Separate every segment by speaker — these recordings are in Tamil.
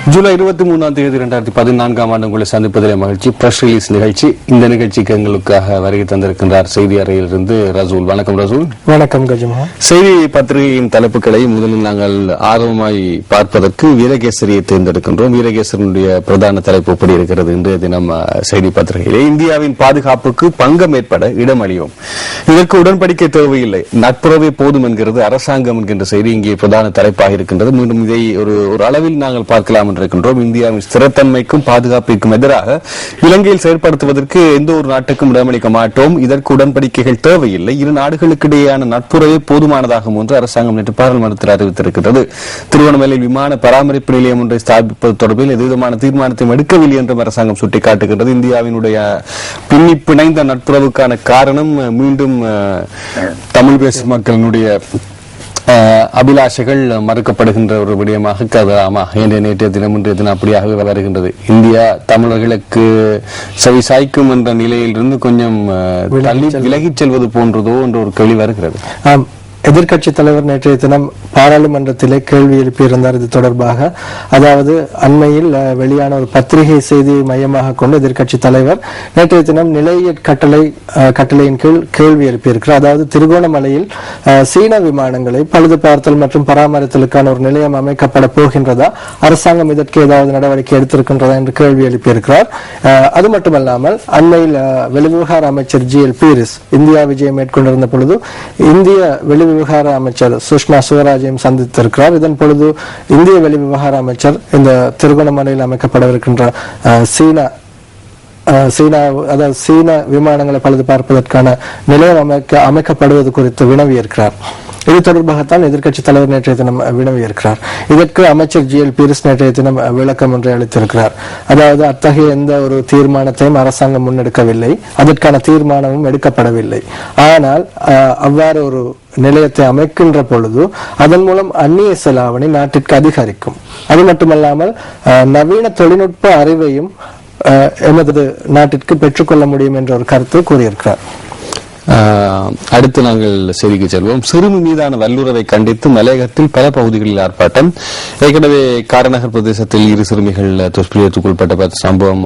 Speaker 1: ஜூலை 23 2014 உங்களை சந்திப்பதிலே மகிழ்ச்சி. பிரஸ் ரிலீஸ் நிகழ்ச்சி. இந்த நிகழ்ச்சிக்கு எங்களுக்காக வருகை தந்திருக்கின்றார் செய்தி அறையிலிருந்து ரசூல். வணக்கம் ரசூல்.
Speaker 2: வணக்கம் கஜமா.
Speaker 1: செய்தி பத்திரிகையின் தலைப்புகளை முதலில் நாங்கள் ஆர்வமாய் பார்ப்பதற்கு வீரகேசரியை தேர்ந்தெடுக்கின்றோம். வீரகேசரனுடைய பிரதான தலைப்பு எப்படி இருக்கிறது இன்றைய தினம் செய்தி பத்திரிகையிலே? இந்தியாவின் பாதுகாப்புக்கு பங்கம் ஏற்பட இடமளியும், இதற்கு உடன்படிக்கை தேவையில்லை, நட்புறவே போதும் என்கிறது அரசாங்கம் என்கின்ற செய்தி இங்கே பிரதான தலைப்பாக இருக்கின்றது. மீண்டும் இதை ஒரு அளவில் நாங்கள் பார்க்கலாம் இருக்கின்றோம். இந்தியாவின் ஸ்திரத்தன்மைக்கும் பாதுகாப்பிற்கும் எதிராக இலங்கையில் செயற்படுத்துவதற்கு எந்த ஒரு நாட்டுக்கும் இடமளிக்க மாட்டோம், இதற்கு உடன்படிக்கைகள் தேவையில்லை, இரு நாடுகளுக்கு இடையேயான நட்புறவே போதுமானதாகும் என்று அரசாங்கம் நேற்று பாராளுமன்றத்தில் அறிவித்திருக்கிறது. திருவண்ணாமலையில் விமான பராமரிப்பு நிலையம் ஒன்றை ஸ்தாபிப்பது தொடர்பில் எதுவிதமான தீர்மானத்தையும் எடுக்கவில்லை என்றும் அரசாங்கம் சுட்டிக்காட்டுகின்றது. இந்தியாவினுடைய பின்னி பிணைந்த நட்புறவுக்கான காரணம் மீண்டும் தமிழ் பேசும் மக்களினுடைய அபிலாஷைகள் மறுக்கப்படுகின்ற ஒரு விடயமாக கருதலாமா? நேற்றைய தினம் இன்றைய தினம் அப்படியாக வருகின்றது. இந்தியா தமிழர்களுக்கு செவி சாய்க்கும் என்ற நிலையிலிருந்து கொஞ்சம் விலகிச் செல்வது போன்றதோ என்ற ஒரு கேள்வி வருகிறது.
Speaker 2: எதிர்கட்சி தலைவர் நேற்றைய தினம் பாராளுமன்றத்திலே கேள்வி எழுப்பியிருந்தார் இது தொடர்பாக. அதாவது அண்மையில் வெளியான ஒரு பத்திரிகை செய்தியை மையமாக கொண்டு எதிர்கட்சி தலைவர் நேற்றைய தினம் நிலைய கட்டளையின் கீழ் கேள்வி எழுப்பியிருக்கிறார். அதாவது திருகோணமலையில் சீன விமானங்களை பழுது பார்த்தல் மற்றும் பராமரித்தலுக்கான ஒரு நிலையம் அமைக்கப்பட போகின்றதா, அரசாங்கம் இதற்கு ஏதாவது நடவடிக்கை எடுத்திருக்கின்றதா என்று கேள்வி எழுப்பியிருக்கிறார். அது மட்டுமல்லாமல் அண்மையில் வெளிவிவகார அமைச்சர் GL பீரிஸ் இந்தியா விஜயம் மேற்கொண்டிருந்த பொழுது இந்திய வெளிவிவகார அமைச்சர் சுஷ்மா சுவராஜையும் சந்தித்திருக்கிறார். இதன் பொழுது இந்திய வெளிவிவகார அமைச்சர் இந்த திருகோணமலையில் அமைக்கப்படவிருக்கின்ற சீன விமானங்களை பழுது பார்ப்பதற்கான நிலையம் அமைக்கப்படுவது குறித்து வினவியிருக்கிறார். இது தொடர்பாகத்தான் எதிர்கட்சி தலைவர் நேற்றைய தினம் வினவியிருக்கிறார். இதற்கு அமைச்சர் GL பீரிஸ் நேற்றைய தினம் விளக்கம் ஒன்றை அளித்திருக்கிறார். அதாவது அத்தகைய எந்த ஒரு தீர்மானத்தையும் அரசாங்கம் முன்னெடுக்கவில்லை, அதற்கான தீர்மானமும் எடுக்கப்படவில்லை. ஆனால் அவ்வாறு ஒரு நிலையத்தை அமைக்கின்ற பொழுது அதன் மூலம் அந்நிய செலாவணி நாட்டிற்கு அதிகரிக்கும். அது மட்டுமல்லாமல் நவீன தொழில்நுட்ப அறிவையும் எமது நாட்டிற்கு பெற்றுக்கொள்ள முடியும் என்ற ஒரு கருத்தை கூறியிருக்கிறார்.
Speaker 1: அடுத்து நாங்கள் செய்திக்கு செல்வோம். சிறுமி மீதான வல்லுறவை கண்டித்து மலையகத்தில் பல பகுதிகளில் ஆர்ப்பாட்டம். ஏற்கனவே காரநகர் பிரதேசத்தில் இரு சிறுமிகள் துஷ்பிரயோகத்துக்குள்பட்ட சம்பவம்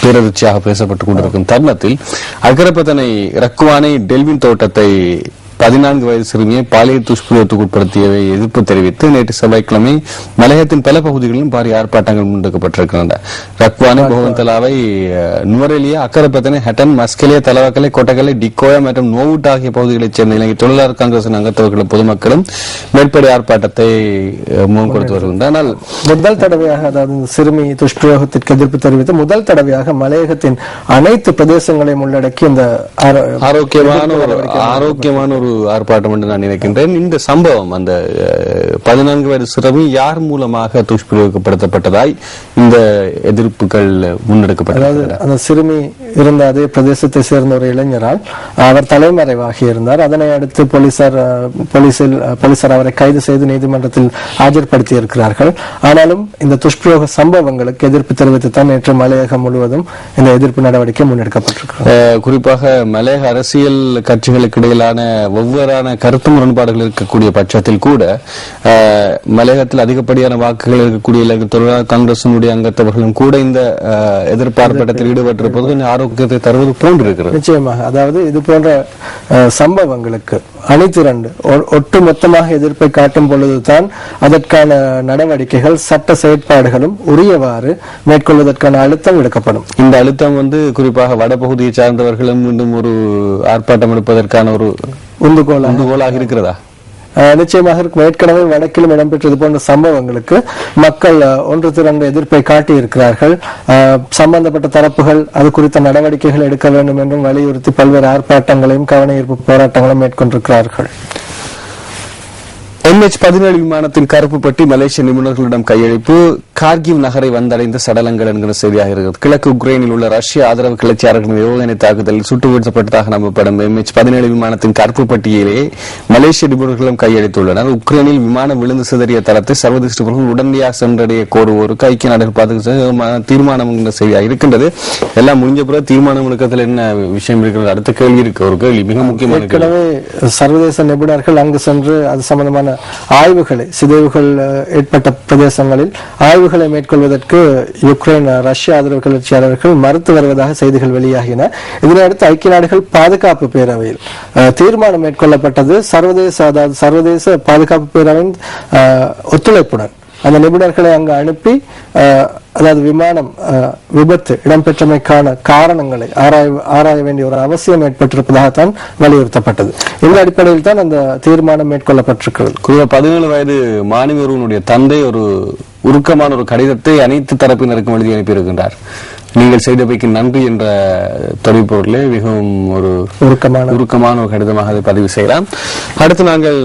Speaker 1: பேரதிர்ச்சியாக பேசப்பட்டுக் கொண்டிருக்கும் தருணத்தில் அகரபதனை ரக்குவானை டெல்வின் தோட்டத்தை 14 வயது சிறுமியை பாலியல் துஷ்பிரயோகத்துக்கு உட்படுத்தியவை எதிர்ப்பு தெரிவித்து நேற்று செவ்வாய்க்கிழமை மலையகத்தின் பல பகுதிகளிலும் பாரிய ஆர்ப்பாட்டங்கள் முன்னெடுக்கப்பட்டிருக்கின்றன. ரக்வானை, போகந்தலாவை, நுவரெலியா, அக்கரப்பத்தனை, ஹட்டன், மஸ்கெலியா, தலவாக்கலை, கொட்டகலை, டிக்கோயா மற்றும் நோவுட் ஆகிய பகுதிகளைச் சேர்ந்த இலங்கை தொழிலாளர் காங்கிரசின் அங்கத்தவர்களும் பொதுமக்களும் மேற்படி ஆர்ப்பாட்டத்தை முகம் கொடுத்து வருகின்றனர். ஆனால்
Speaker 2: முதல் தடவையாக, அதாவது சிறுமி துஷ்பிரயோகத்திற்கு எதிர்ப்பு தெரிவித்து முதல் தடவையாக மலையகத்தின் அனைத்து பிரதேசங்களையும் உள்ளடக்கி இந்த
Speaker 1: ஆரோக்கியமான ஒரு ஆர்ப்பாட்டம் என்று நான் நினைக்கின்றேன். இந்த சம்பவம் அந்த 14 வயது சிறுமி யார் மூலமாக துஷ்பிரயோகப்படுத்தப்பட்டதாய் இந்த எதிர்ப்புகள் முன்னெடுக்கப்பட்டது?
Speaker 2: அந்த சிறுமி இருந்த அதே பிரதேசத்தை சேர்ந்த ஒரு இளைஞரால் அவர் தலைமறைவாகி இருந்தார். அதனை அடுத்து போலீசார் அவரை கைது செய்து நீதிமன்றத்தில் ஆஜர்படுத்தி இருக்கிறார்கள். ஆனாலும் இந்த துஷ்பிரயோக சம்பவங்களுக்கு எதிர்ப்பு தெரிவித்துத்தான் நேற்று மலையகம் முழுவதும் இந்த எதிர்ப்பு நடவடிக்கை முன்னெடுக்கப்பட்டிருக்கிறது.
Speaker 1: குறிப்பாக மலையக அரசியல் கட்சிகளுக்கு இடையிலான ஒவ்வொரு கருத்து முரண்பாடுகள் இருக்கக்கூடிய பட்சத்தில் கூட மலையகத்தில் அதிகப்படியான வாக்குகள் இருக்கக்கூடிய தொழிலாளர் காங்கிரசினுடைய அங்கத்தவர்களும் கூட இந்த எதிர்ப்பு ஆர்ப்பாட்டத்தில் ஈடுபட்டிருப்பது கொஞ்சம் ஆரோக்கியத்தை தருவது போன்றிருக்கிறது.
Speaker 2: நிச்சயமாக, அதாவது இது போன்ற சம்பவங்களுக்கு அணிதிரண்டு ஒட்டுமொத்தமாக எதிர்ப்பை காட்டும் பொழுதுதான் அதற்கான நடவடிக்கைகள், சட்ட செயற்பாடுகளும் உரியவாறு மேற்கொள்வதற்கான அழுத்தம் எடுக்கப்படும்.
Speaker 1: இந்த அழுத்தம் குறிப்பாக வடபகுதியை சார்ந்தவர்களும் மீண்டும் ஒரு ஆர்ப்பாட்டம் எடுப்பதற்கான ஒரு உந்துகோலாக இருக்கிறதா?
Speaker 2: நிச்சயமாக இருக்கும். ஏற்கனவே வடக்கிலும் இடம்பெற்றது போன்ற சம்பவங்களுக்கு மக்கள் ஒன்று திரண்ட எதிர்ப்பை காட்டியிருக்கிறார்கள். சம்பந்தப்பட்ட தரப்புகள் அது குறித்த நடவடிக்கைகள் எடுக்க வேண்டும் என்றும் வலியுறுத்தி பல்வேறு ஆர்ப்பாட்டங்களையும் கவன ஈர்ப்பு போராட்டங்களும் மேற்கொண்டிருக்கிறார்கள்.
Speaker 1: MH17 விமானத்தின் கருப்பு பட்டி மலேசிய நிபுணர்களிடம் கையளிப்பு. கார்கிவ் நகரை வந்தடைந்த சடலங்கள் என்கிற செய்தியாக இருக்கிறது. கிழக்கு உக்ரைனில் உள்ள ரஷ்ய ஆதரவு கிளர்ச்சியாளர்களின் ஏவுகணை தாக்குதலில் சுட்டு வீழ்த்தப்பட்டதாக நம்பப்படும் MH17 விமானத்தின் கருப்பு பட்டியலே மலேசிய நிபுணர்களும் கையளித்துள்ளனர். உக்ரைனில் விமானம் விழுந்து சிதறிய தளத்தை சர்வதேச உடனடியாக சென்றடைய கோருவோருக்கு ஐக்கிய நாடுகள் பாதுகாப்பு தீர்மானம் என்கிற செய்தியாக இருக்கின்றது. எல்லாம் முடிஞ்ச பிறகு தீர்மானம் எடுக்கிறதுல என்ன விஷயம் இருக்கிறது? அடுத்த கேள்வி இருக்கு. ஒரு கேள்வி மிக முக்கியமான.
Speaker 2: சர்வதேச நிபுணர்கள் அங்கு சென்று அது சம்பந்தமான ஆய்வுகளை, சிதைவுகள் ஏற்பட்ட பிரதேசங்களில் ஆய்வுகளை மேற்கொள்வதற்கு யுக்ரைன் ரஷ்ய ஆதரவு கிளர்ச்சியாளர்கள் மறுத்து வருவதாக செய்திகள் வெளியாகின. இதனையடுத்து ஐக்கிய நாடுகள் பாதுகாப்பு பேரவையில் தீர்மானம் மேற்கொள்ளப்பட்டது. சர்வதேச பாதுகாப்பு பேரவையின் ஒத்துழைப்புடன் அந்த நிபுணர்களை அங்கு அனுப்பி அதாவது விமானம் விபத்து இடம்பெற்றமைக்கான காரணங்களை ஆராய வேண்டிய ஒரு அவசியம் ஏற்பட்டிருப்பதாகத்தான் வலியுறுத்தப்பட்டது. இந்த அடிப்படையில் தான் அந்த தீர்மானம் மேற்கொள்ளப்பட்டிருக்கிறது.
Speaker 1: 17 வயது மாணவி ஒருவனுடைய தந்தை ஒரு உருக்கமான ஒரு கடிதத்தை அனைத்து தரப்பினருக்கும் எழுதி அனுப்பியிருக்கின்றார். நீங்கள் செய்தவைக்கு நன்றி என்ற தொலைபொருளே மிகவும் ஒரு உருக்கமான ஒரு கடிதமாக அதை பதிவு செய்யலாம். அடுத்து நாங்கள்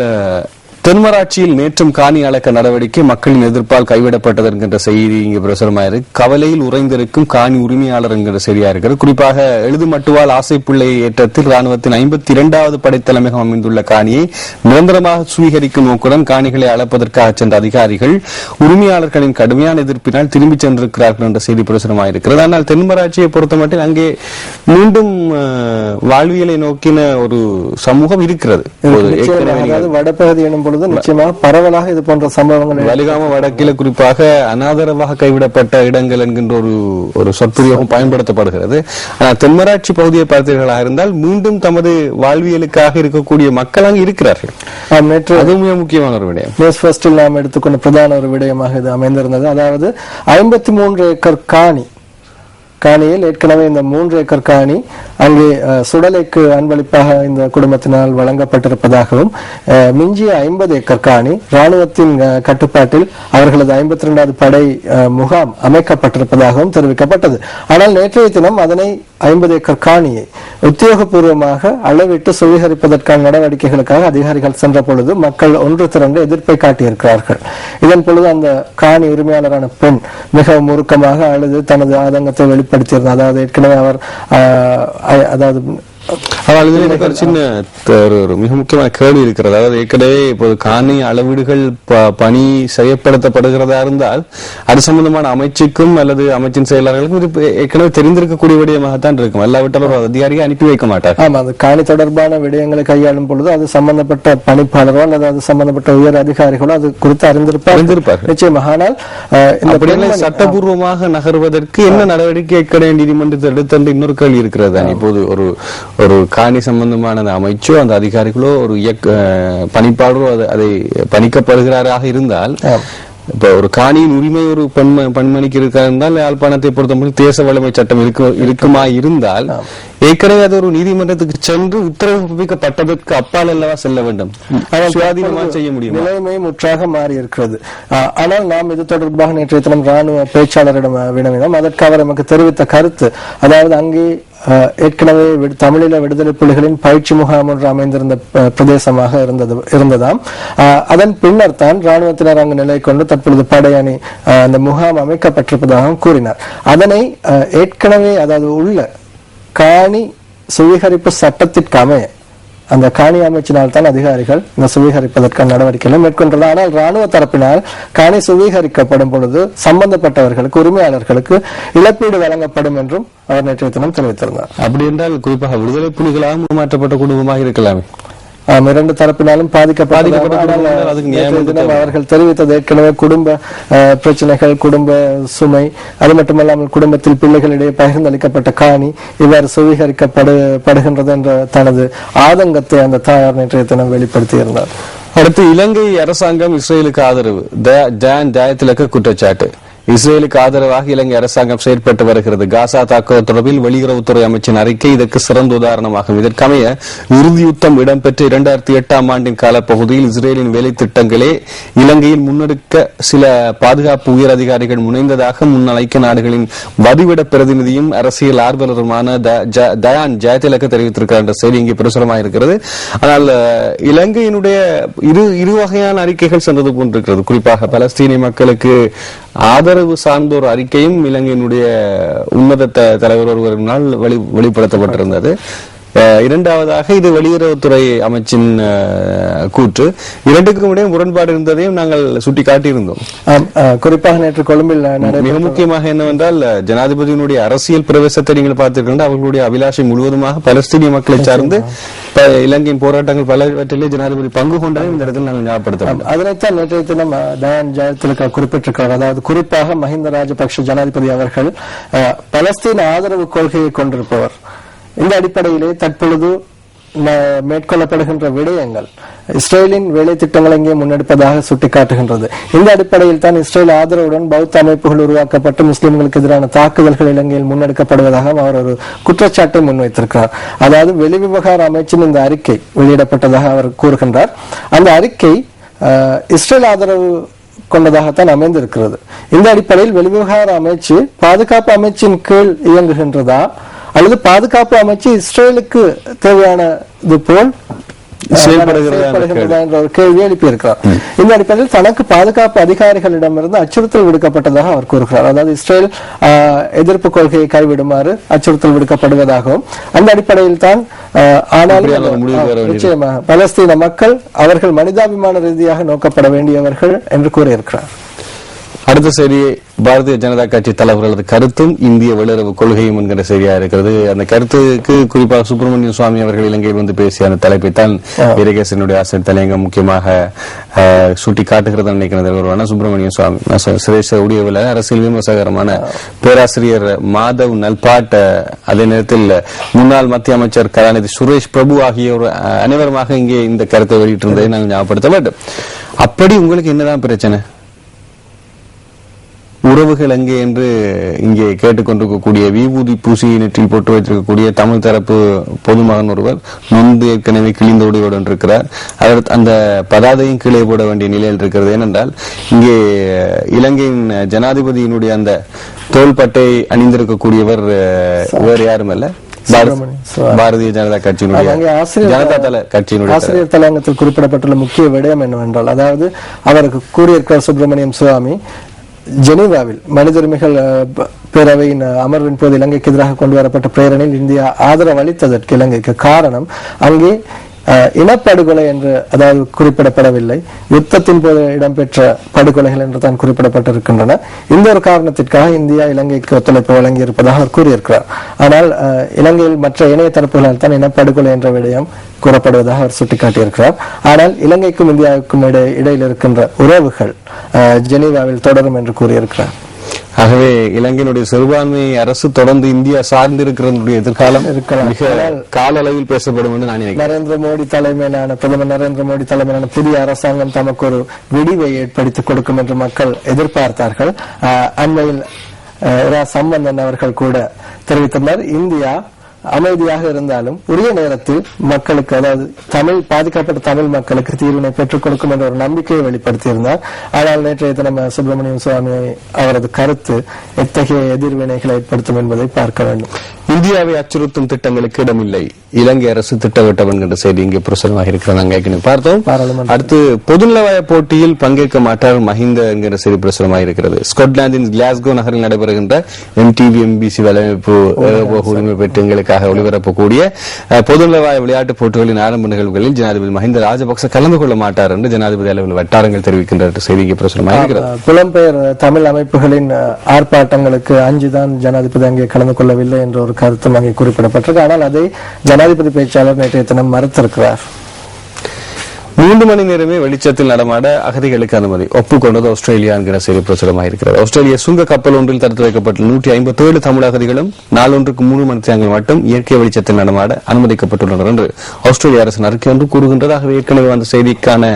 Speaker 1: தென்மராட்சியில் நேற்றும் காணி அளக்க நடவடிக்கை மக்களின் எதிர்ப்பால் கைவிடப்பட்டது என்கின்ற செய்தி இங்கு பிரசுரமாயிருக்கு. கவலையில் உறைந்திருக்கும் காணி உரிமையாளர் என்கிற செய்தியா இருக்கிறது. குறிப்பாக எழுதுமட்டுவால் ஆசைப்பிள்ளை ஏற்றத்தில் ராணுவத்தின் 52வது படைத்தலைமையகம் அமைந்துள்ள காணியை நிரந்தரமாக சுவீகரிக்கும் நோக்குடன் காணிகளை அளப்பதற்காக சென்ற அதிகாரிகள் உரிமையாளர்களின் கடுமையான எதிர்ப்பினால் திரும்பிச் சென்றிருக்கிறார்கள் என்ற செய்தி பிரசுரமாயிருக்கிறது. ஆனால் தென்மராட்சியை பொறுத்தமட்டில் அங்கே மீண்டும் வாழ்வியலை நோக்கின ஒரு சமூகம் இருக்கிறது.
Speaker 2: வடபகுதி எனும் நிச்சயமாக பரவலாக இது போன்ற சம்பவங்கள்
Speaker 1: வலிகாம வடக்கில குறிப்பாக அனாதரவாக கைவிடப்பட்ட இடங்கள் என்கின்ற ஒரு சொற்பிரயோகம் பயன்படுத்தப்படுகிறது. ஆனால் தென்மராட்சி பகுதியை பார்த்தீர்களாக இருந்தால் மீண்டும் தமது வாழ்வியலுக்காக இருக்கக்கூடிய மக்கள் அங்கு இருக்கிறார்கள்.
Speaker 2: நேற்று
Speaker 1: அது மிக முக்கியமான ஒரு விடயம்.
Speaker 2: நியூஸ் ஃபர்ஸ்டில் நாம் எடுத்துக்கொண்ட பிரதான ஒரு விடயமாக இது அமைந்திருந்தது. அதாவது 53 ஏக்கர் காணியில் ஏற்கனவே இந்த 3 ஏக்கர் காணி அங்கே சுடலைக்கு அன்பளிப்பாக இந்த குடும்பத்தினால் வழங்கப்பட்டிருப்பதாகவும் மிஞ்சிய 50 ஏக்கர் காணி ராணுவத்தின் கட்டுப்பாட்டில் அவர்களது 52வது படை முகாம் அமைக்கப்பட்டிருப்பதாகவும் தெரிவிக்கப்பட்டது. ஆனால் நேற்றைய தினம் அதனை 50 ஏக்கர் காணியை உத்தியோகபூர்வமாக அளவிட்டு சுவீகரிப்பதற்கான நடவடிக்கைகளுக்காக அதிகாரிகள் சென்ற பொழுது மக்கள் ஒன்று திரண்டு எதிர்ப்பை காட்டியிருக்கிறார்கள். இதன் பொழுது அந்த காணி உரிமையாளரான பெண் மிகவும் உருக்கமாக அழுது தனது ஆதங்கத்தை வெளிப்படுத்தியிருந்தார். அதாவது ஏற்கனவே அவர்
Speaker 1: ஒரு சின்ன ஒரு மிக முக்கியமான கேள்வி இருக்கிறது. அதாவது ஏற்கனவே இப்போது காணி அளவீடுகள் பணி செய்யப்படுத்தப்படுகிறதா இருந்தால் அது சம்பந்தமான அமைச்சுக்கும் அல்லது அமைச்சின் செயலாளர்களுக்கும் ஏற்கனவே தெரிந்திருக்கக்கூடிய விடயமாகத்தான் இருக்கும். எல்லாவற்றாலும் ஒரு அதிகாரியை அனுப்பி வைக்க மாட்டார்.
Speaker 2: ஆமா, அது காணி தொடர்பான விடயங்களை கையாளும் பொழுது அது சம்பந்தப்பட்ட பணிப்பாளரோ அல்லது அது சம்பந்தப்பட்ட உயர் அதிகாரிகளோ அது குறித்து அறிந்திருப்பார் நிச்சயமாக. ஆனால்
Speaker 1: சட்டபூர்வமாக நகர்வதற்கு என்ன நடவடிக்கை ஏற்கனவே நீதிமன்றத்தில் எடுத்த இன்னொரு கேள்வி இருக்கிறது. இப்போது ஒரு காணி சம்பந்தமான அமைச்சோ அந்த அதிகாரிகளோ ஒரு பணிப்பாளரோ அதை பணிக்கப்படுகிறாராக இருந்தால், இப்ப ஒரு காணியின் உரிமை ஒரு பெண்மணிக்கு இருக்கா இருந்தால் யாழ்ப்பாணத்தை பொறுத்தவரை தேச வலிமை சட்டம் இருக்குமா இருந்தால் ஏற்கனவே அது ஒரு நீதிமன்றத்துக்கு சென்று உத்தரவு பிறப்பிக்கப்பட்டதற்கு அப்பால் அல்லவா செல்ல வேண்டும், சுயாதீனமாக செய்ய முடியும்.
Speaker 2: நிலைமை முற்றாக மாறி இருக்கிறது. ஆனால் நாம் இது தொடர்பாக நேற்றைய தினம் ராணுவ பேச்சாளரிடம் வினவினோம். அதற்கு அவர் நமக்கு தெரிவித்த கருத்து, அதாவது அங்கே ஏற்கனவே தமிழீழ விடுதலை புலிகளின் பயிற்சி முகாம் ஒன்று அமைந்திருந்த பிரதேசமாக இருந்ததாம். அதன் பின்னர் தான் ராணுவத்தினர் அங்கு நிலை கொண்டு தற்பொழுது படையணி அந்த முகாம் அமைக்கப்பட்டிருப்பதாகவும் கூறினார். அதனை ஏற்கனவே அதாவது உள்ள காணி சுவீகரிப்பு சட்டத்திற்கு அமைய அந்த காணி அமைச்சினால் தான் அதிகாரிகள் இந்த சுவீகரிப்பதற்கான நடவடிக்கைகளை மேற்கொண்டுள்ளது. ஆனால் ராணுவ தரப்பினால் காணி சுவீகரிக்கப்படும் பொழுது சம்பந்தப்பட்டவர்களுக்கு உரிமையாளர்களுக்கு இழப்பீடு வழங்கப்படும் என்றும் அவர் நேற்றைய தினம் தெரிவித்திருந்தார்.
Speaker 1: அப்படி என்றால் குறிப்பாக விடுதலை புலிகளாக மாற்றப்பட்ட குடும்பமாக இருக்கலாமே.
Speaker 2: இரண்டு தரப்பினாலும் அவர்கள் தெரிவித்தது ஏற்கனவே குடும்ப பிரச்சனைகள், குடும்ப சுமை, அது மட்டுமல்லாமல் குடும்பத்தில் பிள்ளைகளிடையே பகிர்ந்தளிக்கப்பட்ட காணி இவ்வாறு சுவீகரிக்கப்படுகின்றது என்ற தனது ஆதங்கத்தை அந்த தாயார் நேற்றைய தினம் வெளிப்படுத்தியிருந்தார்.
Speaker 1: அடுத்து இலங்கை அரசாங்கம் இஸ்ரேலுக்கு ஆதரவு ஜாயத்திலக்க குற்றச்சாட்டு. இஸ்ரேலுக்கு ஆதரவாக இலங்கை அரசாங்கம் செயற்பட்டு வருகிறது. காசா தாக்குதல் தொடர்பில் வெளியுறவுத்துறை அமைச்சின் அறிக்கை இதற்கு சிறந்த உதாரணமாகும். இதற்கமைய இறுதி யுத்தம் இடம்பெற்ற 2008ஆம் ஆண்டின் காலப்பகுதியில் இஸ்ரேலின் வேலை திட்டங்களே இலங்கையில் முன்னெடுக்க சில பாதுகாப்பு உயர் அதிகாரிகள் முனைந்ததாக முன்னாள் ஐக்கிய நாடுகளின் வதிவிட பிரதிநிதியும் அரசியல் ஆர்வலருமான தயான் ஜெயதிலக தெரிவித்திருக்கிறார் என்ற செய்தி இங்கே பிரசுரமாக இருக்கிறது. ஆனால் இலங்கையினுடைய இரு வகையான அறிக்கைகள் சென்றது போன்றிருக்கிறது. குறிப்பாக பலஸ்தீனிய மக்களுக்கு ஆதரவு சார்ந்த ஒரு அறிக்கையும் இலங்கையினுடைய உன்னத தலைவர் ஒருவரினால் வெளிப்படுத்தப்பட்டிருந்தது. இரண்டாவதாக இது வெளியுறவுத்துறை அமைச்சின் கூற்று. இரண்டுக்கும் இடையே முரண்பாடு இருந்ததையும் நாங்கள் சுட்டி காட்டியிருந்தோம்.
Speaker 2: குறிப்பாக நேற்று கொழும்பில்
Speaker 1: மிக முக்கியமாக என்னவென்றால் ஜனாதிபதியினுடைய அரசியல் பிரவேசத்தை நீங்கள் பார்த்திருக்கின்ற அவர்களுடைய அபிலாஷை முழுவதுமாக பலஸ்தீனிய மக்களை சார்ந்து இலங்கையின் போராட்டங்கள் பலவற்றிலே ஜனாதிபதி பங்கு கொண்டாலும் இந்த இடத்தில் நாங்கள் ஞாபகப்படுத்தலாம்.
Speaker 2: அதனைத்தான் நேற்றைய தினம் தயான் ஜெயலலிதா குறிப்பிட்டிருக்கிறார். அதாவது குறிப்பாக மஹிந்த ராஜபக்ஷ ஜனாதிபதி அவர்கள் பலஸ்தீன ஆதரவு கொள்கையை கொண்டிருப்பவர். இந்த அடிப்படையிலே தற்பொழுது மேற்கொள்ளப்படுகின்ற விடயங்கள் இஸ்ரேலின் வேலை திட்டங்கள் எங்கே முன்னெடுப்பதாக சுட்டிக்காட்டுகின்றது. இந்த அடிப்படையில் தான் இஸ்ரேல் ஆதரவுடன் பௌத்த அமைப்புகள் உருவாக்கப்பட்டு முஸ்லிம்களுக்கு எதிரான தாக்குதல்கள் இலங்கையில் முன்னெடுக்கப்படுவதாக அவர் ஒரு குற்றச்சாட்டை முன்வைத்திருக்கிறார். அதாவது வெளிவிவகார அமைச்சின் இந்த அறிக்கை வெளியிடப்பட்டதாக அவர் கூறுகின்றார். அந்த அறிக்கை இஸ்ரேல் ஆதரவு கொண்டதாகத்தான் அமைந்திருக்கிறது. இந்த அடிப்படையில் வெளிவிவகார அமைச்சு பாதுகாப்பு அமைச்சின் கீழ் இயங்குகின்றதா அல்லது பாதுகாப்பு அமைச்சு இஸ்ரேலுக்கு தேவையானது போல் செயல்படுகிறதா என்ற ஒரு கேள்வி எழுப்பியிருக்கிறார். இந்த அடிப்படையில் தனக்கு பாதுகாப்பு அதிகாரிகளிடமிருந்து அச்சுறுத்தல் விடுக்கப்பட்டதாக அவர் கூறுகிறார். அதாவது இஸ்ரேல் எதிர்ப்பு கொள்கையை கைவிடுமாறு அச்சுறுத்தல் விடுக்கப்படுவதாகவும் அந்த அடிப்படையில் தான் ஆனாலும் நிச்சயமாக பலஸ்தீன மக்கள் அவர்கள் மனிதாபிமான ரீதியாக நோக்கப்பட வேண்டியவர்கள் என்று கூறியிருக்கிறார்.
Speaker 1: அடுத்த செய்தி பாரதிய ஜனதா கட்சி தலைவர்களது கருத்தும் இந்திய வெளியுறவு கொள்கையும் என்கிற செய்தியா இருக்கிறது. அந்த கருத்துக்கு குறிப்பாக சுப்பிரமணிய சுவாமி அவர்கள் இலங்கையில் வந்து பேசிய அந்த தலைப்பைத்தான் வீரகேசனுடைய ஆசிரியர் தலையங்கம் முக்கியமாக சுட்டி காட்டுகிறது நினைக்கிறது. சுப்பிரமணிய சுவாமி சிரேஷ்ட உடையவில் அரசியல் விமர்சகரமான பேராசிரியர் மாதவ் நல்பாட், அதே நேரத்தில் முன்னாள் மத்திய அமைச்சர் கலாநிதி சுரேஷ் பிரபு ஆகியோர் அனைவருமாக இங்கே இந்த கருத்தை வெளியிட்டிருந்ததை நாங்கள் ஞாபகப்படுத்த வேண்டும். அப்படி உங்களுக்கு என்னதான் பிரச்சனை? உறவுகள் எங்கே என்று இங்கே கேட்டுக்கொண்டிருக்கக்கூடிய விபூதி பூசி நெற்றில் போட்டு வைத்திருக்கக்கூடிய தமிழ் தரப்பு பொதுமகன் ஒருவர் நொந்து ஏற்கனவே கிழிந்தோடியோடு இருக்கிறார். அந்த பதாதையும் கீழே போட வேண்டிய நிலையில் இருக்கிறது. ஏனென்றால் இங்கே இலங்கையின் ஜனாதிபதியினுடைய அந்த தோள்பட்டை அணிந்திருக்கக்கூடியவர் வேறு யாரும் அல்ல, பாரதிய ஜனதா கட்சியினுடைய ஜனதா தள கட்சியினுடைய
Speaker 2: ஆசிரியர் தலையங்கத்தில் குறிப்பிடப்பட்டுள்ள முக்கிய விடயம் என்னவென்றால், அதாவது அவருக்கு கூறியிருக்கிறார் சுப்பிரமணியம் சுவாமி, ஜெனீவாவில் மனித உரிமைகள் பேரவையின் அமர்வின் போது இலங்கைக்கு எதிராக கொண்டு வரப்பட்ட பிரேரணையில் இந்தியா ஆதரவு அளித்ததற்கு இலங்கைக்கு காரணம் அங்கே இனப்படுகொலை என்று அதாவது குறிப்பிடப்படவில்லை, யுத்தத்தின் போது இடம்பெற்ற படுகொலைகள் என்று தான் குறிப்பிடப்பட்டிருக்கின்றன. இந்த ஒரு காரணத்திற்காக இந்தியா இலங்கைக்கு ஒத்துழைப்பு வழங்கி இருப்பதாக அவர் கூறியிருக்கிறார். ஆனால் இலங்கையில் மற்ற இணைய தரப்புகளால் தான் இனப்படுகொலை என்ற விடயம் கூறப்படுவதாக அவர் சுட்டிக்காட்டியிருக்கிறார். ஆனால் இலங்கைக்கும் இந்தியாவுக்கும் இடையில் இருக்கின்ற உறவுகள் ஜெனீவாவில் தொடரும் என்று கூறியிருக்கிறார்.
Speaker 1: ஆகவே இலங்கையினுடைய சிறுபான்மை அரசு தொடர்ந்து இந்தியா சார்ந்திருக்கிறது எதிர்காலம் மிக கால அளவில் பேசப்படும் என்று நான் நினைக்கிறேன்.
Speaker 2: நரேந்திர மோடி தலைமையிலான பிரதமர் நரேந்திர மோடி தலைமையிலான புதிய அரசாங்கம் தமக்கு ஒரு விடிவை ஏற்படுத்திக் கொடுக்கும் என்று மக்கள் எதிர்பார்த்தார்கள். அண்மையில் சம்பந்தன் அவர்கள் கூட தெரிவித்துள்ளார், இந்தியா அமைதியாக இருந்தாலும் உரிய நேரத்தில் மக்களுக்கு, அதாவது பாதிக்கப்பட்ட தமிழ் மக்களுக்கு தீர்வினை பெற்றுக் கொடுக்கும் என்ற ஒரு நம்பிக்கையை வெளிப்படுத்தியிருந்தார். ஆனால் நேற்றைய தினம் சுப்பிரமணியம் சுவாமி அவரது கருத்து எத்தகைய எதிர்வினைகளை ஏற்படுத்தும் என்பதை பார்க்க வேண்டும்.
Speaker 1: இந்தியாவை அச்சுறுத்தும் திட்டங்களுக்கு இடமில்லை, இலங்கை அரசு திட்டமிட்ட என்கிற செய்தி இங்கே பிரசுரமாக இருக்கிறது பார்த்தோம். அடுத்து பொதுநலவாய போட்டியில் பங்கேற்க மாட்டார் மஹிந்த என்கிற செய்தி பிரசுரமாக இருக்கிறது. ஸ்காட்லாந்தின் கிளாஸ்கோ நகரில் நடைபெறுகின்ற MTV MBC வலையமைப்பு உரிமை பெற்று எங்களுக்காக ஒளிபரப்பக்கூடிய பொதுநலவாய விளையாட்டுப் போட்டிகளின் ஆரம்ப நிகழ்வுகளில் ஜனாதிபதி மஹிந்த ராஜபக்ச கலந்து கொள்ள மாட்டார் என்று ஜனாதிபதி அளவில் வட்டாரங்கள் தெரிவிக்கின்ற செய்தி இங்கே பிரசுரமாக இருக்கிறது.
Speaker 2: புலம்பெயர் தமிழ் அமைப்புகளின் ஆர்ப்பாட்டங்களுக்கு அஞ்சுதான் ஜனாதிபதி அங்கே கலந்து கொள்ளவில்லை என்ற ஒரு கருத்தும் அங்கே குறிப்பிடப்பட்டிருக்கு. ஆனால் அதை ஜனாதிபதி பேச்சாளர் நேற்றைய தினம் மறுத்திருக்கிறார்.
Speaker 1: 3 மணி நேரமே வெளிச்சத்தில் நடமாட அகதிகளுக்கு அனுமதி ஒப்புக்கொண்டது ஆஸ்திரேலியா என்கிற செய்தி பிரசுரமாக இருக்கிறது. ஆஸ்திரேலிய சுங்க கப்பல் ஒன்றில் தடுத்து வைக்கப்பட்ட 157 தமிழ் அகதிகளும் நாளொன்றுக்கு 3 மணி நேரங்கள் மட்டும் இயற்கை வெளிச்சத்தில் நடமாட அனுமதிக்கப்பட்டுள்ளனர் என்று ஆஸ்திரேலிய அரசின் அறிக்கை ஒன்று கூறுகின்றது. ஆகவே ஏற்கனவே அந்த செய்திக்கான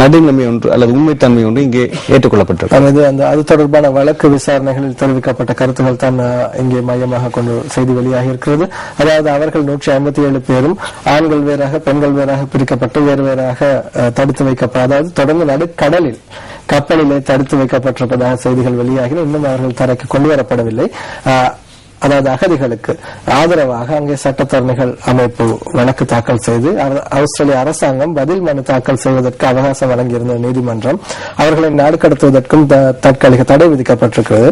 Speaker 1: நடுநிலைமை ஒன்று அல்லது உண்மைத்தன்மை ஒன்று இங்கே ஏற்றுக்கொள்ளப்பட்டது.
Speaker 2: அது தொடர்பான வழக்கு விசாரணைகளில் தெரிவிக்கப்பட்ட கருத்துக்கள் தான் இங்கே மையமாக கொண்டு செய்தி வெளியாகி இருக்கிறது. அதாவது அவர்கள் 157 பேரும் ஆண்கள் வேறாக பெண்கள் வேறாக பிரிக்கப்பட்டு வேறு வேறாக தடுத்து வைக்கப்பட்ட, அதாவது தொடர்ந்து நடுக்கடலில் கப்பலிலே தடுத்து வைக்கப்பட்டிருப்பதாக செய்திகள் வெளியாகின. இன்னும் அவர்கள் தரைக்கு கொண்டு வரப்படவில்லை. அதாவது அகதிகளுக்கு ஆதரவாக அங்கே சட்டத்தரணிகள் அமைப்பு வழக்கு தாக்கல் செய்து ஆஸ்திரேலிய அரசாங்கம் பதில் மனு தாக்கல் செய்வதற்கு அவகாசம் வழங்கியிருந்த நீதிமன்றம் அவர்களை நாடு கடத்துவதற்கும் தற்காலிக தடை விதிக்கப்பட்டிருக்கிறது.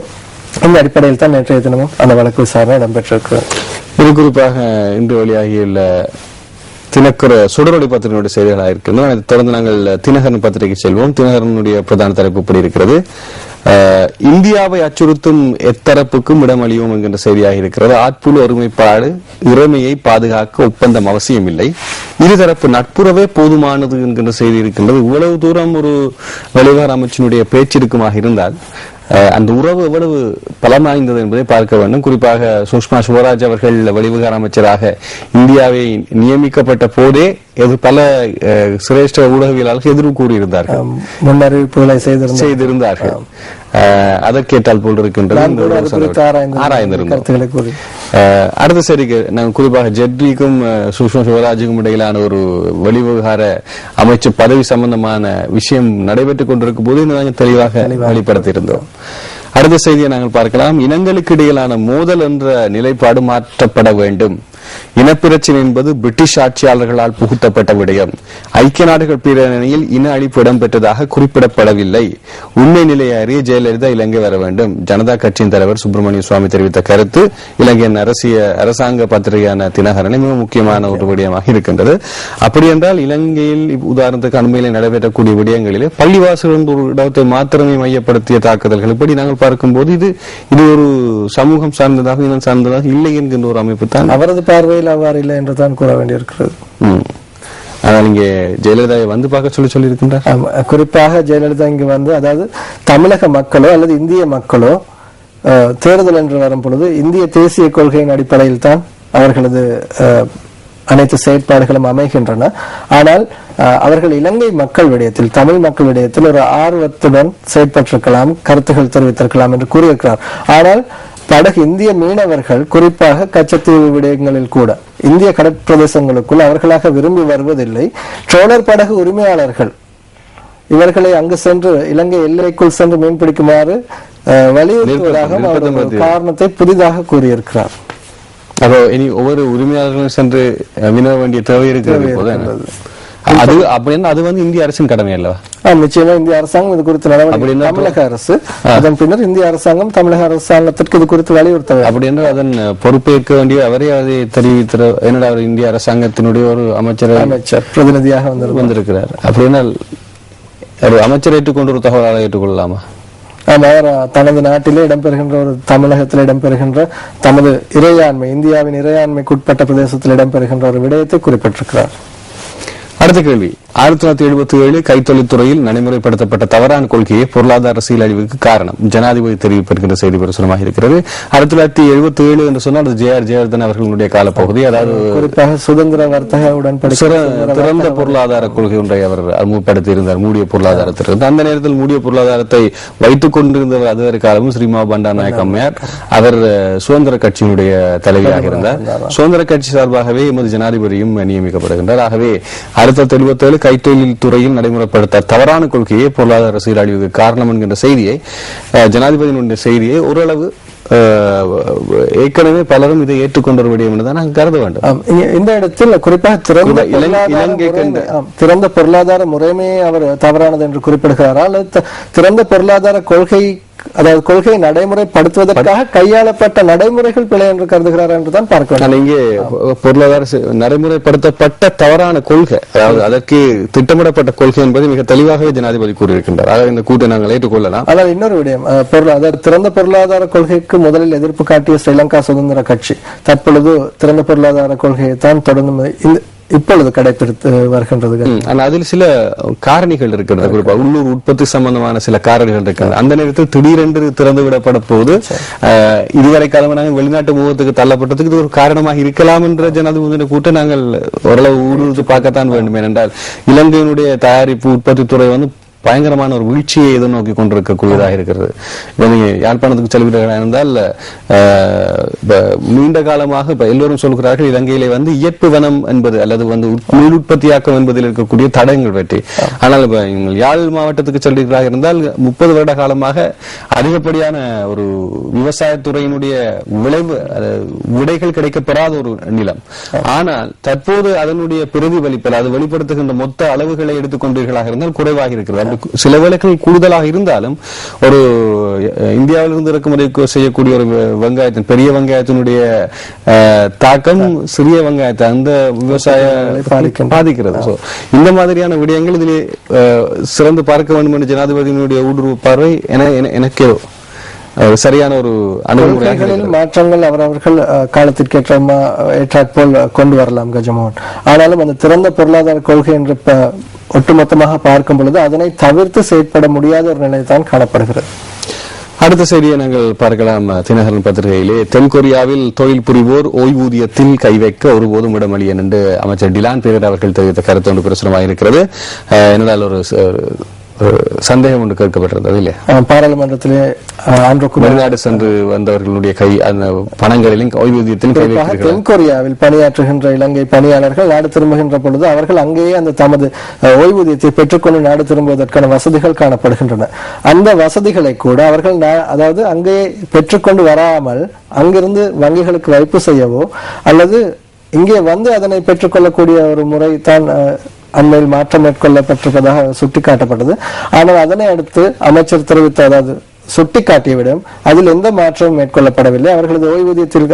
Speaker 2: இந்த அடிப்படையில் தான் நேற்றைய தினமும் அந்த வழக்கு விசாரணை இடம்பெற்றிருக்கிறது.
Speaker 1: இது குறிப்பாக இன்று வெளியாகியுள்ள தினக்கர சுடரொளி பத்திரிகையுடைய செய்திகளாக இருக்கின்றன. அதை தொடர்ந்து நாங்கள் தினகரன் பத்திரிகை செல்வோம். தினகரனுடைய பிரதான தலைப்பு இப்படி இருக்கிறது: இந்தியாவை அச்சுறுத்தும் எத்தரப்புக்கும் இடமளியும் என்கின்ற செய்தியாக இருக்கிறது. ஆட்புழு ஒருமைப்பாடு இறைமையை பாதுகாக்க ஒப்பந்தம் அவசியமில்லை, இருதரப்பு நட்புறவே போதுமானது என்கின்ற செய்தி இருக்கின்றது. இவ்வளவு தூரம் ஒரு வெளிவார அமைச்சினுடைய பேச்சிருக்குமாக இருந்தால் அந்த உறவு எவ்வளவு பலம் வாய்ந்தது என்பதை பார்க்க வேண்டும். குறிப்பாக சுஷ்மா சுவராஜ் அவர்கள் வெளிவிவகார அமைச்சராக இந்தியாவை நியமிக்கப்பட்ட போதே பல சிரேஷ்ட ஊடகவியலாளர்கள் எதிர்ப்பு கூறியிருந்தார்கள்,
Speaker 2: முன்னறிவிப்புகளை
Speaker 1: செய்திருந்தார்கள். அதற்கேட்டால் போல் இருக்கின்றது. அடுத்த செய்திக்கு நாங்கள் குறிப்பாக ஜெட்லிக்கும் சுஷ்மா சுவராஜுக்கும் இடையிலான ஒரு வெளிவிவகார அமைச்சு பதவி சம்பந்தமான விஷயம் நடைபெற்றுக் கொண்டிருக்கும் போது நாங்கள் தெளிவாக வெளிப்படுத்தியிருந்தோம். அடுத்த செய்தியை நாங்கள் பார்க்கலாம். இனங்களுக்கு இடையிலான மோதல் என்ற நிலைப்பாடு மாற்றப்பட வேண்டும். இனப்பிரச்சனை என்பது பிரிட்டிஷ் ஆட்சியாளர்களால் புகுத்தப்பட்ட விடயம். ஐக்கிய நாடுகள் பேரணியில் இன அழிப்பு இடம்பெற்றதாக குறிப்பிடப்படவில்லை. உண்மை நிலையை அறிய ஜெயலலிதா இலங்கை வர வேண்டும். ஜனதா கட்சியின் தலைவர் சுப்பிரமணிய சுவாமி தெரிவித்த கருத்து இலங்கையின் அரசாங்க பத்திரிகையான தினகரனை மிக முக்கியமான ஒரு விடயமாக இருக்கின்றது. அப்படி என்றால் இலங்கையில் உதாரணத்துக்கு அண்மையில் நடைபெறக்கூடிய விடயங்களிலே பள்ளிவாசல் ஒரு இடத்தை மாத்திரமே மையப்படுத்திய தாக்குதல்கள் இப்படி நாங்கள் பார்க்கும்போது இது ஒரு சமூகம் சார்ந்ததாக இனம் சார்ந்ததாக இல்லை என்கின்ற ஒரு அமைப்பு தான்.
Speaker 2: அவரது பார்வையில் அவ்வாறு இல்லை என்றுதான் கூற வேண்டியிருக்கிறது.
Speaker 1: ஆனால் இங்கே ஜெயலலிதாவை வந்து பார்க்க சொல்லி இருக்கின்றார்.
Speaker 2: குறிப்பாக ஜெயலலிதா இங்கு வந்து, அதாவது தமிழக மக்களோ அல்லது இந்திய மக்களோ தேர்தல் என்று வரும் பொழுது இந்திய தேசிய கொள்கையின் அடிப்படையில் தான் அவர்களது அனைத்து செயற்பாடுகளும் அமைகின்றன. ஆனால் அவர்கள் இலங்கை மக்கள் விடயத்தில், தமிழ் மக்கள் விடயத்தில் ஒரு ஆர்வத்துடன் செயற்பட்டிருக்கலாம், கருத்துக்கள் தெரிவித்திருக்கலாம் என்று கூறியிருக்கிறார். ஆனால் இந்திய மீனவர்கள் குறிப்பாக கச்சத்தீவு விடயங்களில் கூட இந்திய கடற்பிரதேசங்களுக்குள் அவர்களாக விரும்பி வருவதில்லை. ட்ரோலர் படகு உரிமையாளர்கள் இவர்களை அங்கு சென்று இலங்கை எல்லைக்குள் சென்று மீன்பிடிக்குமாறு வலியுறுத்துவதாக காரணத்தை புதிதாக கூறியிருக்கிறார்.
Speaker 1: அப்போ இனி ஒவ்வொரு உரிமையாளர்களும் சென்று மீனவ வேண்டிய தேவை இருக்கிறது. அது அப்படின்னு அது வந்து இந்திய அரசின் கடமை அல்லவா?
Speaker 2: நிச்சயமா இந்திய அரசாங்கம் இது குறித்து நடவடிக்கை, தமிழக அரசு அதன் பின்னர் இந்திய அரசாங்கம் தமிழக அரசாங்கத்திற்கு இது குறித்து வலியுறுத்த
Speaker 1: அப்படி என்று அதன் பொறுப்பேற்க வேண்டிய அவரே அதை தெரிவித்த என்னடா இந்திய அரசாங்கத்தினுடைய ஒரு அமைச்சர்
Speaker 2: பிரதிநிதியாக
Speaker 1: வந்திருக்கிறார். அப்படின்னா ஒரு அமைச்சர் ஏற்றுக்கொண்டு ஒரு தகவலாக ஏற்றுக்கொள்ளலாமா?
Speaker 2: அவர் தனது நாட்டிலே இடம்பெறுகின்ற ஒரு தமிழகத்தில் இடம்பெறுகின்ற தமது இறையாண்மை, இந்தியாவின் இறையாண்மைக்குட்பட்ட பிரதேசத்தில் இடம்பெறுகின்ற ஒரு விடயத்தை குறிப்பிட்டிருக்கிறார்.
Speaker 1: அடுத்த கேள்வி: 1977 கைத்தொழில்துறையில் நடைமுறைப்படுத்தப்பட்ட தவறான கொள்கையை பொருளாதார சீரழிவுக்கு காரணம். ஜனாதிபதி தெரிவிப்பிருக்கின்ற செய்தி பிரசுரமாக இருக்கிறது. 1977 என்று சொன்னால் அது ஜே.ஆர். ஜெயவர்தன் அவர்களுடைய காலப்பகுதி. அதாவது
Speaker 2: குறிப்பாக சுதந்திர வர்த்தக உடன்படிக்கை,
Speaker 1: திறந்த பொருளாதார கொள்கை ஒன்றை அவர் அறிமுகப்படுத்தி இருந்தார், மூடிய பொருளாதாரத்திற்கு. அந்த நேரத்தில் மூடிய பொருளாதாரத்தை வைத்துக் கொண்டிருந்தவர் அதுவரை காலமும் ஸ்ரீமா பண்டாரநாயக்க அம்மையார். அவர் சுதந்திர கட்சியினுடைய தலைவியாக இருந்தார். சுதந்திர கட்சி சார்பாகவே எமது ஜனாதிபதியும் நியமிக்கப்படுகின்றார். ஆகவே 1977 கைத்தொழில் துறையில் நடைமுறைப்படுத்த தவறான கொள்கையை பொருளாதார சீரழிவுக்கு காரணம் என்கின்ற செய்தியை, ஜனாதிபதியினுடைய செய்தியை ஓரளவு ஏற்கனவே பலரும் இதை ஏற்றுக்கொண்ட ஒரு விடயம் என்றுதான் நாங்கள் கருத வேண்டும்.
Speaker 2: இந்த இடத்தில் குறிப்பாக திறந்த பொருளாதார முறைமையை அவர் தவறானது என்று குறிப்பிடுகிறாரா, அல்லது திறந்த பொருளாதார கொள்கை, அதாவது கொள்கையை நடைமுறைப்படுத்துவதற்காக கையாளப்பட்ட நடைமுறைகள் பிழை என்று கருதுகிறார் என்றுதான் பார்க்க வேண்டும்.
Speaker 1: இங்கே பொருளாதார நடைமுறைப்படுத்தப்பட்ட தவறான கொள்கை, அதாவது அதற்கு திட்டமிடப்பட்ட கொள்கை என்பதை மிக தெளிவாகவே ஜனாதிபதி கூறியிருக்கின்றார். ஆக இந்த கூட்டை நாங்கள் ஏற்றுக்கொள்ளலாம்.
Speaker 2: ஆனால் இன்னொரு விடயம், அதாவது திறந்த பொருளாதார கொள்கைக்கு முதலில் எதிர்ப்பு காட்டிய ஸ்ரீலங்கா சுதந்திர கட்சி தற்பொழுது திறந்த பொருளாதார கொள்கையை தான் தொடர்ந்து இப்பொழுது கடைபிடித்து வருகின்றது.
Speaker 1: அதில் சில காரணிகள் இருக்கிறது, குறிப்பாக உள்ளூர் உற்பத்தி சம்பந்தமான சில காரணிகள் இருக்கிறது. அந்த நேரத்தில் திடீரென்று திறந்து விடப்பட போது இதுவரை காலமாக வெளிநாட்டு முகத்துக்கு தள்ளப்பட்டதுக்கு இது ஒரு காரணமாக இருக்கலாம் என்ற ஜனாதிபதி கூட்ட நாங்கள் ஓரளவு ஊடுருவி பார்க்கத்தான் வேண்டும். ஏனென்றால் இலங்கையினுடைய தயாரிப்பு உற்பத்தி துறை வந்து பயங்கரமான ஒரு வீழ்ச்சியை எதிர்நோக்கி கொண்டிருக்கக்கூடியதாக இருக்கிறது. நீங்க யாழ்ப்பாணத்துக்கு செல்கிறீர்களா இருந்தால் நீண்ட காலமாக எல்லோரும் சொல்கிறார்கள் இலங்கையிலே வந்து இயற்பு வனம் என்பது அல்லது வந்து மீள் உற்பத்தியாக்கம் என்பதில் இருக்கக்கூடிய தடயங்கள் பற்றி. ஆனால் யாழ் மாவட்டத்துக்கு செல்கிறீர்களாக இருந்தால் 30 வருட காலமாக அதிகப்படியான ஒரு விவசாயத்துறையினுடைய விடைகள் கிடைக்கப்பெறாத ஒரு நிலம். ஆனால் தற்போது அதனுடைய பிரதிபலிப்பில் அது வெளிப்படுத்துகின்ற மொத்த அளவுகளை எடுத்துக்கொண்டீர்களாக இருந்தால் குறைவாக இருக்கிறது. சில வேளைகள் கூடுதலாக இருந்தாலும் ஒரு இந்தியாவிலிருந்து இறக்குமதி செய்யக்கூடிய ஒரு வெங்காயத்தின் பெரிய வெங்காயத்தினுடைய தாக்கம் சிறிய வெங்காயத்தை அந்த விவசாய பாதிக்கிறது. இந்த மாதிரியான விடயங்கள் இதிலே சிறந்து பார்க்க வேண்டும் என்று ஜனாதிபதியினுடைய ஊடுருவு பார்வை எனக்கு சரியான ஒரு அணுகுமுறைகளில்
Speaker 2: மாற்றங்கள் அவர்கள் காலத்திற்கு ஏற்றாற்போல் கொண்டு வரலாம் கஜமோகன். ஆனாலும் அந்த திறந்த பொருளாதார கொள்கை என்ற ஒட்டுமொத்தமாக பார்க்கும் பொழுது அதனை தவிர்த்து செயற்பட முடியாத ஒரு நிலை தான் காணப்படுகிறது.
Speaker 1: அடுத்த செய்தியை நாங்கள் பார்க்கலாம். தினகரன் பத்திரிகையிலே தென்கொரியாவில் தொழில் புரிவோர் ஓய்வூதியத்தில் கை வைக்க ஒருபோதும் இடமளியன் என்று அமைச்சர் டிலான் பெரேரா அவர்கள் தெரிவித்த கருத்து ஒன்று பிரசுரமாக இருக்கிறது. என்னால் ஒரு சந்தேகம் ஒன்று கேட்கப்பட்டது. அதிலே
Speaker 2: பாராளுமன்றத்திலே
Speaker 1: வெளிநாடு சென்று வந்தவர்களுடைய கை அந்த பணங்களிலும் ஓய்வூதியத்திலும் கை வைக்கிறார்கள்.
Speaker 2: தென்கொரியாவில் பணியாற்றுகின்ற இலங்கை பணியாளர்கள் நாடு திரும்புகின்ற பொழுது அவர்கள் அங்கேயே அந்த தமது ஓய்வூதியத்தை பெற்றுக்கொண்டு நாடு திரும்புவதற்கான வசதிகள் காணப்படுகின்றன. அந்த வசதிகளை கூட அவர்கள் அதாவது அங்கேயே பெற்றுக்கொண்டு வராமல் அங்கிருந்து வங்கிகளுக்கு வைப்பு செய்யவோ அல்லது இங்கே வந்து அதனை பெற்றுக்கொள்ளக்கூடிய ஒரு முறை தான் அண்மையில் மாற்றம் மேற்கொள்ளப்பட்டிருப்பதாக சுட்டிக்காட்டப்பட்டது. ஆனால் அதனை அடுத்து அமைச்சர் தெரிவித்த அதாவது சுட்டிக்காட்டிய விடம் அதில் எந்த மாற்றமும் மேற்கொள்ளப்படவில்லை. அவர்களது ஓய்வூதியத்தில்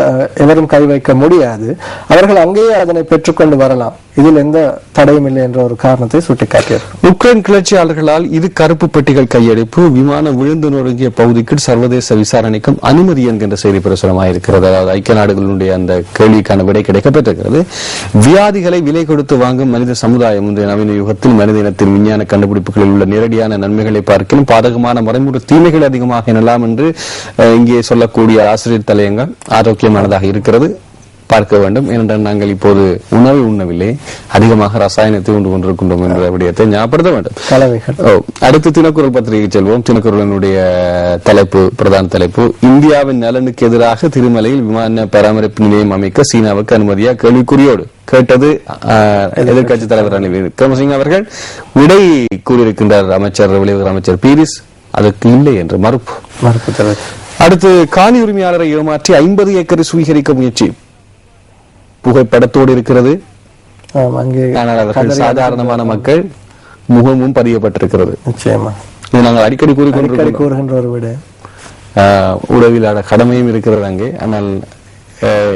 Speaker 2: எவரும் கை வைக்க முடியாது, அவர்கள் அங்கேயே அதனை பெற்றுக்கொண்டு வரலாம், இதில் எந்த தடையும் இல்லை என்ற ஒரு காரணத்தை சுட்டிக்காட்டியது.
Speaker 1: உக்ரைன் கிளர்ச்சியாளர்களால் இரு கருப்பு பெட்டிகள் கையெடுப்பு, விமானம் விழுந்து நொறுங்கிய பகுதிக்கு சர்வதேச விசாரணைக்கும் அனுமதி என்கின்ற செய்தி பிரசுரமாயிருக்கிறது. அதாவது ஐக்கிய நாடுகளுடைய அந்த கேள்விக்கான விடை கிடைக்கப்பட்டிருக்கிறது. வியாதிகளை விலை கொடுத்து வாங்கும் மனித சமுதாயம் இன்றைய நவீன யுகத்தில் மனித இனத்தின் விஞ்ஞான கண்டுபிடிப்புகளில் உள்ள நேரடியான நன்மைகளை பார்க்கணும் பாதகமான மறைமுறை தீமைகள் அதிகமாக எனலாம் என்று இங்கே சொல்லக்கூடிய ஆசிரியர் தலையங்கள் ஆரோக்கியமானதாக இருக்கிறது, பார்க்க வேண்டும். ஏனென்றால் நாங்கள் இப்போது உணவை உண்ணவில்லை, அதிகமாக ரசாயனத்தை உண்டு கொண்டிருக்கின்றோம் என்ற விடயத்தை ஞாபகப்படுத்த வேண்டும். அடுத்து தினக்குரல் பத்திரிகை செல்வோம். தினக்குரலினுடைய தலைப்பு, பிரதான தலைப்பு, இந்தியாவின் நலனுக்கு எதிராக திருமலையில் விமான பராமரிப்பு நிலையம் அமைக்க சீனாவுக்கு அனுமதியா கேள்விக்குறியோடு கேட்டது எதிர்கட்சி தலைவர் ரணில் விக்ரமசிங்க அவர்கள். விடை கூறியிருக்கின்றார் அமைச்சர் வெளியுறவு அமைச்சர் பீரிஸ், அதற்கு இல்லை என்று மறுப்பு. அடுத்து காணி உரிமையாளரை ஏமாற்றி 50 ஏக்கரை சுவீகரிக்க முயற்சி, புகைப்படத்தோடு இருக்கிறது. ஆனால் அவர்கள் சாதாரணமான மக்கள், முகமும் பதியப்பட்டிருக்கிறது.
Speaker 2: நிச்சயமா
Speaker 1: நாங்கள் அடிக்கடி
Speaker 2: கூறுகின்ற ஒரு விட
Speaker 1: உடவியலாளர் கடமையும் இருக்கிறது அங்கே. ஆனால்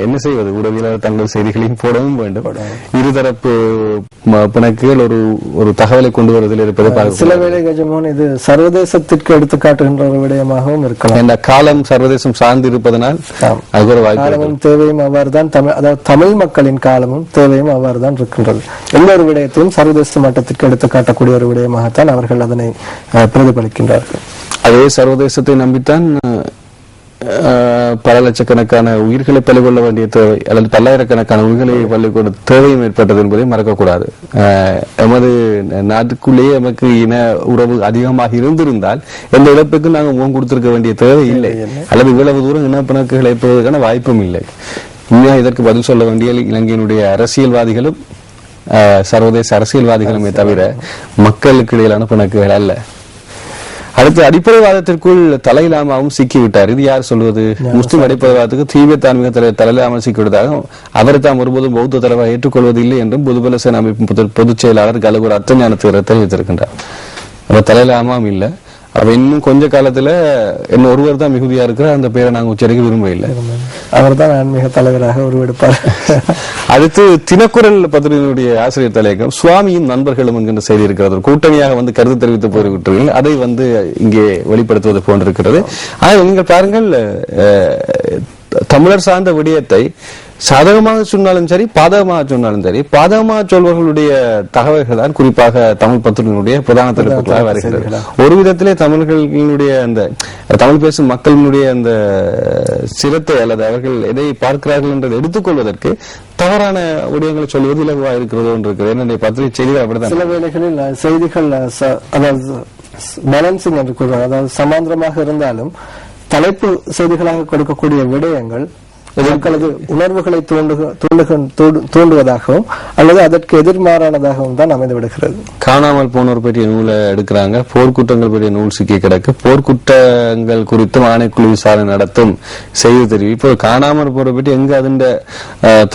Speaker 1: என்ன செய்வது, உடவியலாளர் தங்கள் செய்திகளையும் போடவும் வேண்டும். இருதரப்பு பிணக்குகள் ஒரு தகவலை கொண்டு வருவதில் இருப்பதை
Speaker 2: சில வேளை கஜமோகன் இது சர்வதேசத்திற்கு எடுத்துக்காட்டுகின்ற ஒரு விடயமாகவும் இருக்கலாம்.
Speaker 1: இந்த காலம் சர்வதேசம் சார்ந்து இருப்பதனால் அது ஒரு
Speaker 2: காலமும் தேவையும் அவ்வாறு தான், அதாவது தமிழ் மக்களின் காலமும் தேவையும் அவ்வாறு தான் இருக்கின்றது. எந்த ஒரு விடயத்தையும் சர்வதேச மட்டத்திற்கு எடுத்துக்காட்டக்கூடிய ஒரு விடயமாகத்தான் அவர்கள் அதனை பிரதிபலிக்கின்றார்கள்.
Speaker 1: அதே சர்வதேசத்தை நம்பித்தான் பல லட்சக்கணக்கான உயிர்களை பலிகொள்ள வேண்டிய தேவை அல்லது பல்லாயிரக்கணக்கான உயிர்களை பலிகொள்ள தேவையும் ஏற்பட்டது என்பதை மறக்கக்கூடாது. எமது நாட்டுக்குள்ளேயே நமக்கு இன உறவு அதிகமாக இருந்திருந்தால் எந்த இழப்புக்கும் நாங்கள் முகம் கொடுத்திருக்க வேண்டிய தேவை இல்லை, அல்லது இவ்வளவு தூரம் இனப்பிணக்குகளை இழப்பதற்கான வாய்ப்பும் இல்லை. உண்மையாக இதற்கு பதில் சொல்ல வேண்டிய இலங்கையினுடைய அரசியல்வாதிகளும் சர்வதேச அரசியல்வாதிகளுமே தவிர மக்களுக்கு இடையிலான பிணக்குகள் அல்ல. அடுத்து அடிப்படைவாதத்திற்குள் தலையிலாமாவும் சிக்கிவிட்டார். இது யார் சொல்வது? முஸ்லிம் அடிப்படைவாதத்துக்கு தீவிர தான்மீக தலைவர் தலையிலாமல் சிக்கிவிட்டதாக அவர் தாம் ஒருபோதும் பௌத்த தலைவராக ஏற்றுக்கொள்வதில்லை என்றும் பொதுபல சேனா அமைப்பு பொதுச் செயலாளர் கலகுர் அத்தஞானத்துக்கு தெரிவித்திருக்கின்றார். அவர் தலையிலாமாவும் இல்லை, அவ இன்னும் கொஞ்ச காலத்துல இன்னும் ஒருவர் தான் மிகுதியா இருக்கிறார், அந்த பேரை நாங்க உச்சரிக்க விரும்பவில்லை.
Speaker 2: அவர் தான் ஆன்மீக தலைவராக உருவெடுப்பார்.
Speaker 1: அடுத்து தினக்குரல் பத்திரிகையினுடைய ஆசிரியர் தலையகம், சுவாமியும் நண்பர்களும் என்கின்ற செய்தி இருக்கிறது. கூட்டணியாக வந்து கருத்து தெரிவித்து போய்விட்டீர்கள், அதை வந்து இங்கே வெளிப்படுத்துவது போன்றிருக்கிறது. ஆனால் நீங்கள் பாருங்கள், தமிழர் சார்ந்த விடயத்தை சாதகமாக சொன்னாலும் சரி, பாதகமாக சொன்னாலும் சரி, பாதகமாக சொல்வர்களுடைய தகவல்கள் தான் குறிப்பாக தமிழ் பத்திரிகையினுடைய பிரதான தலைப்புகளாக வருகிறது. ஒரு விதத்திலே தமிழர்களுடைய அந்த தமிழ் பேசும் மக்களினுடைய அந்த சிரத்தை அல்லது அவர்கள் எதை பார்க்கிறார்கள் என்றதை எடுத்துக்கொள்வதற்கு தவறான விடயங்களை சொல்வது இலகுவா இருக்கிறது ஒன்று இருக்கிறது. என்னுடைய பத்திரிகை செய்திகள் அப்படிதான்.
Speaker 2: சில வேளைகளில் செய்திகள் அதாவது பேலன்சிங் என்று கூறுவாங்க, அதாவது சமாந்திரமாக இருந்தாலும் தலைப்பு செய்திகளாக கொடுக்கக்கூடிய விடயங்கள் மக்களது உணர்வுகளை தூண்டுவதாகவும் அல்லது அதற்கு எதிர்மாறானதாகவும் தான் அமைந்து விடுகிறது.
Speaker 1: காணாமல் போனோர் பற்றிய நூலை எடுக்கிறாங்க, போர்க்குற்றங்கள் பற்றிய நூல் சிக்கி கிடக்கு, போர்க்குற்றங்கள் குறித்தும் ஆணைக்குழு விசாரணை நடத்தும் செய்தி தெரிவி. இப்போ காணாமல் போற பற்றி எங்க அதன்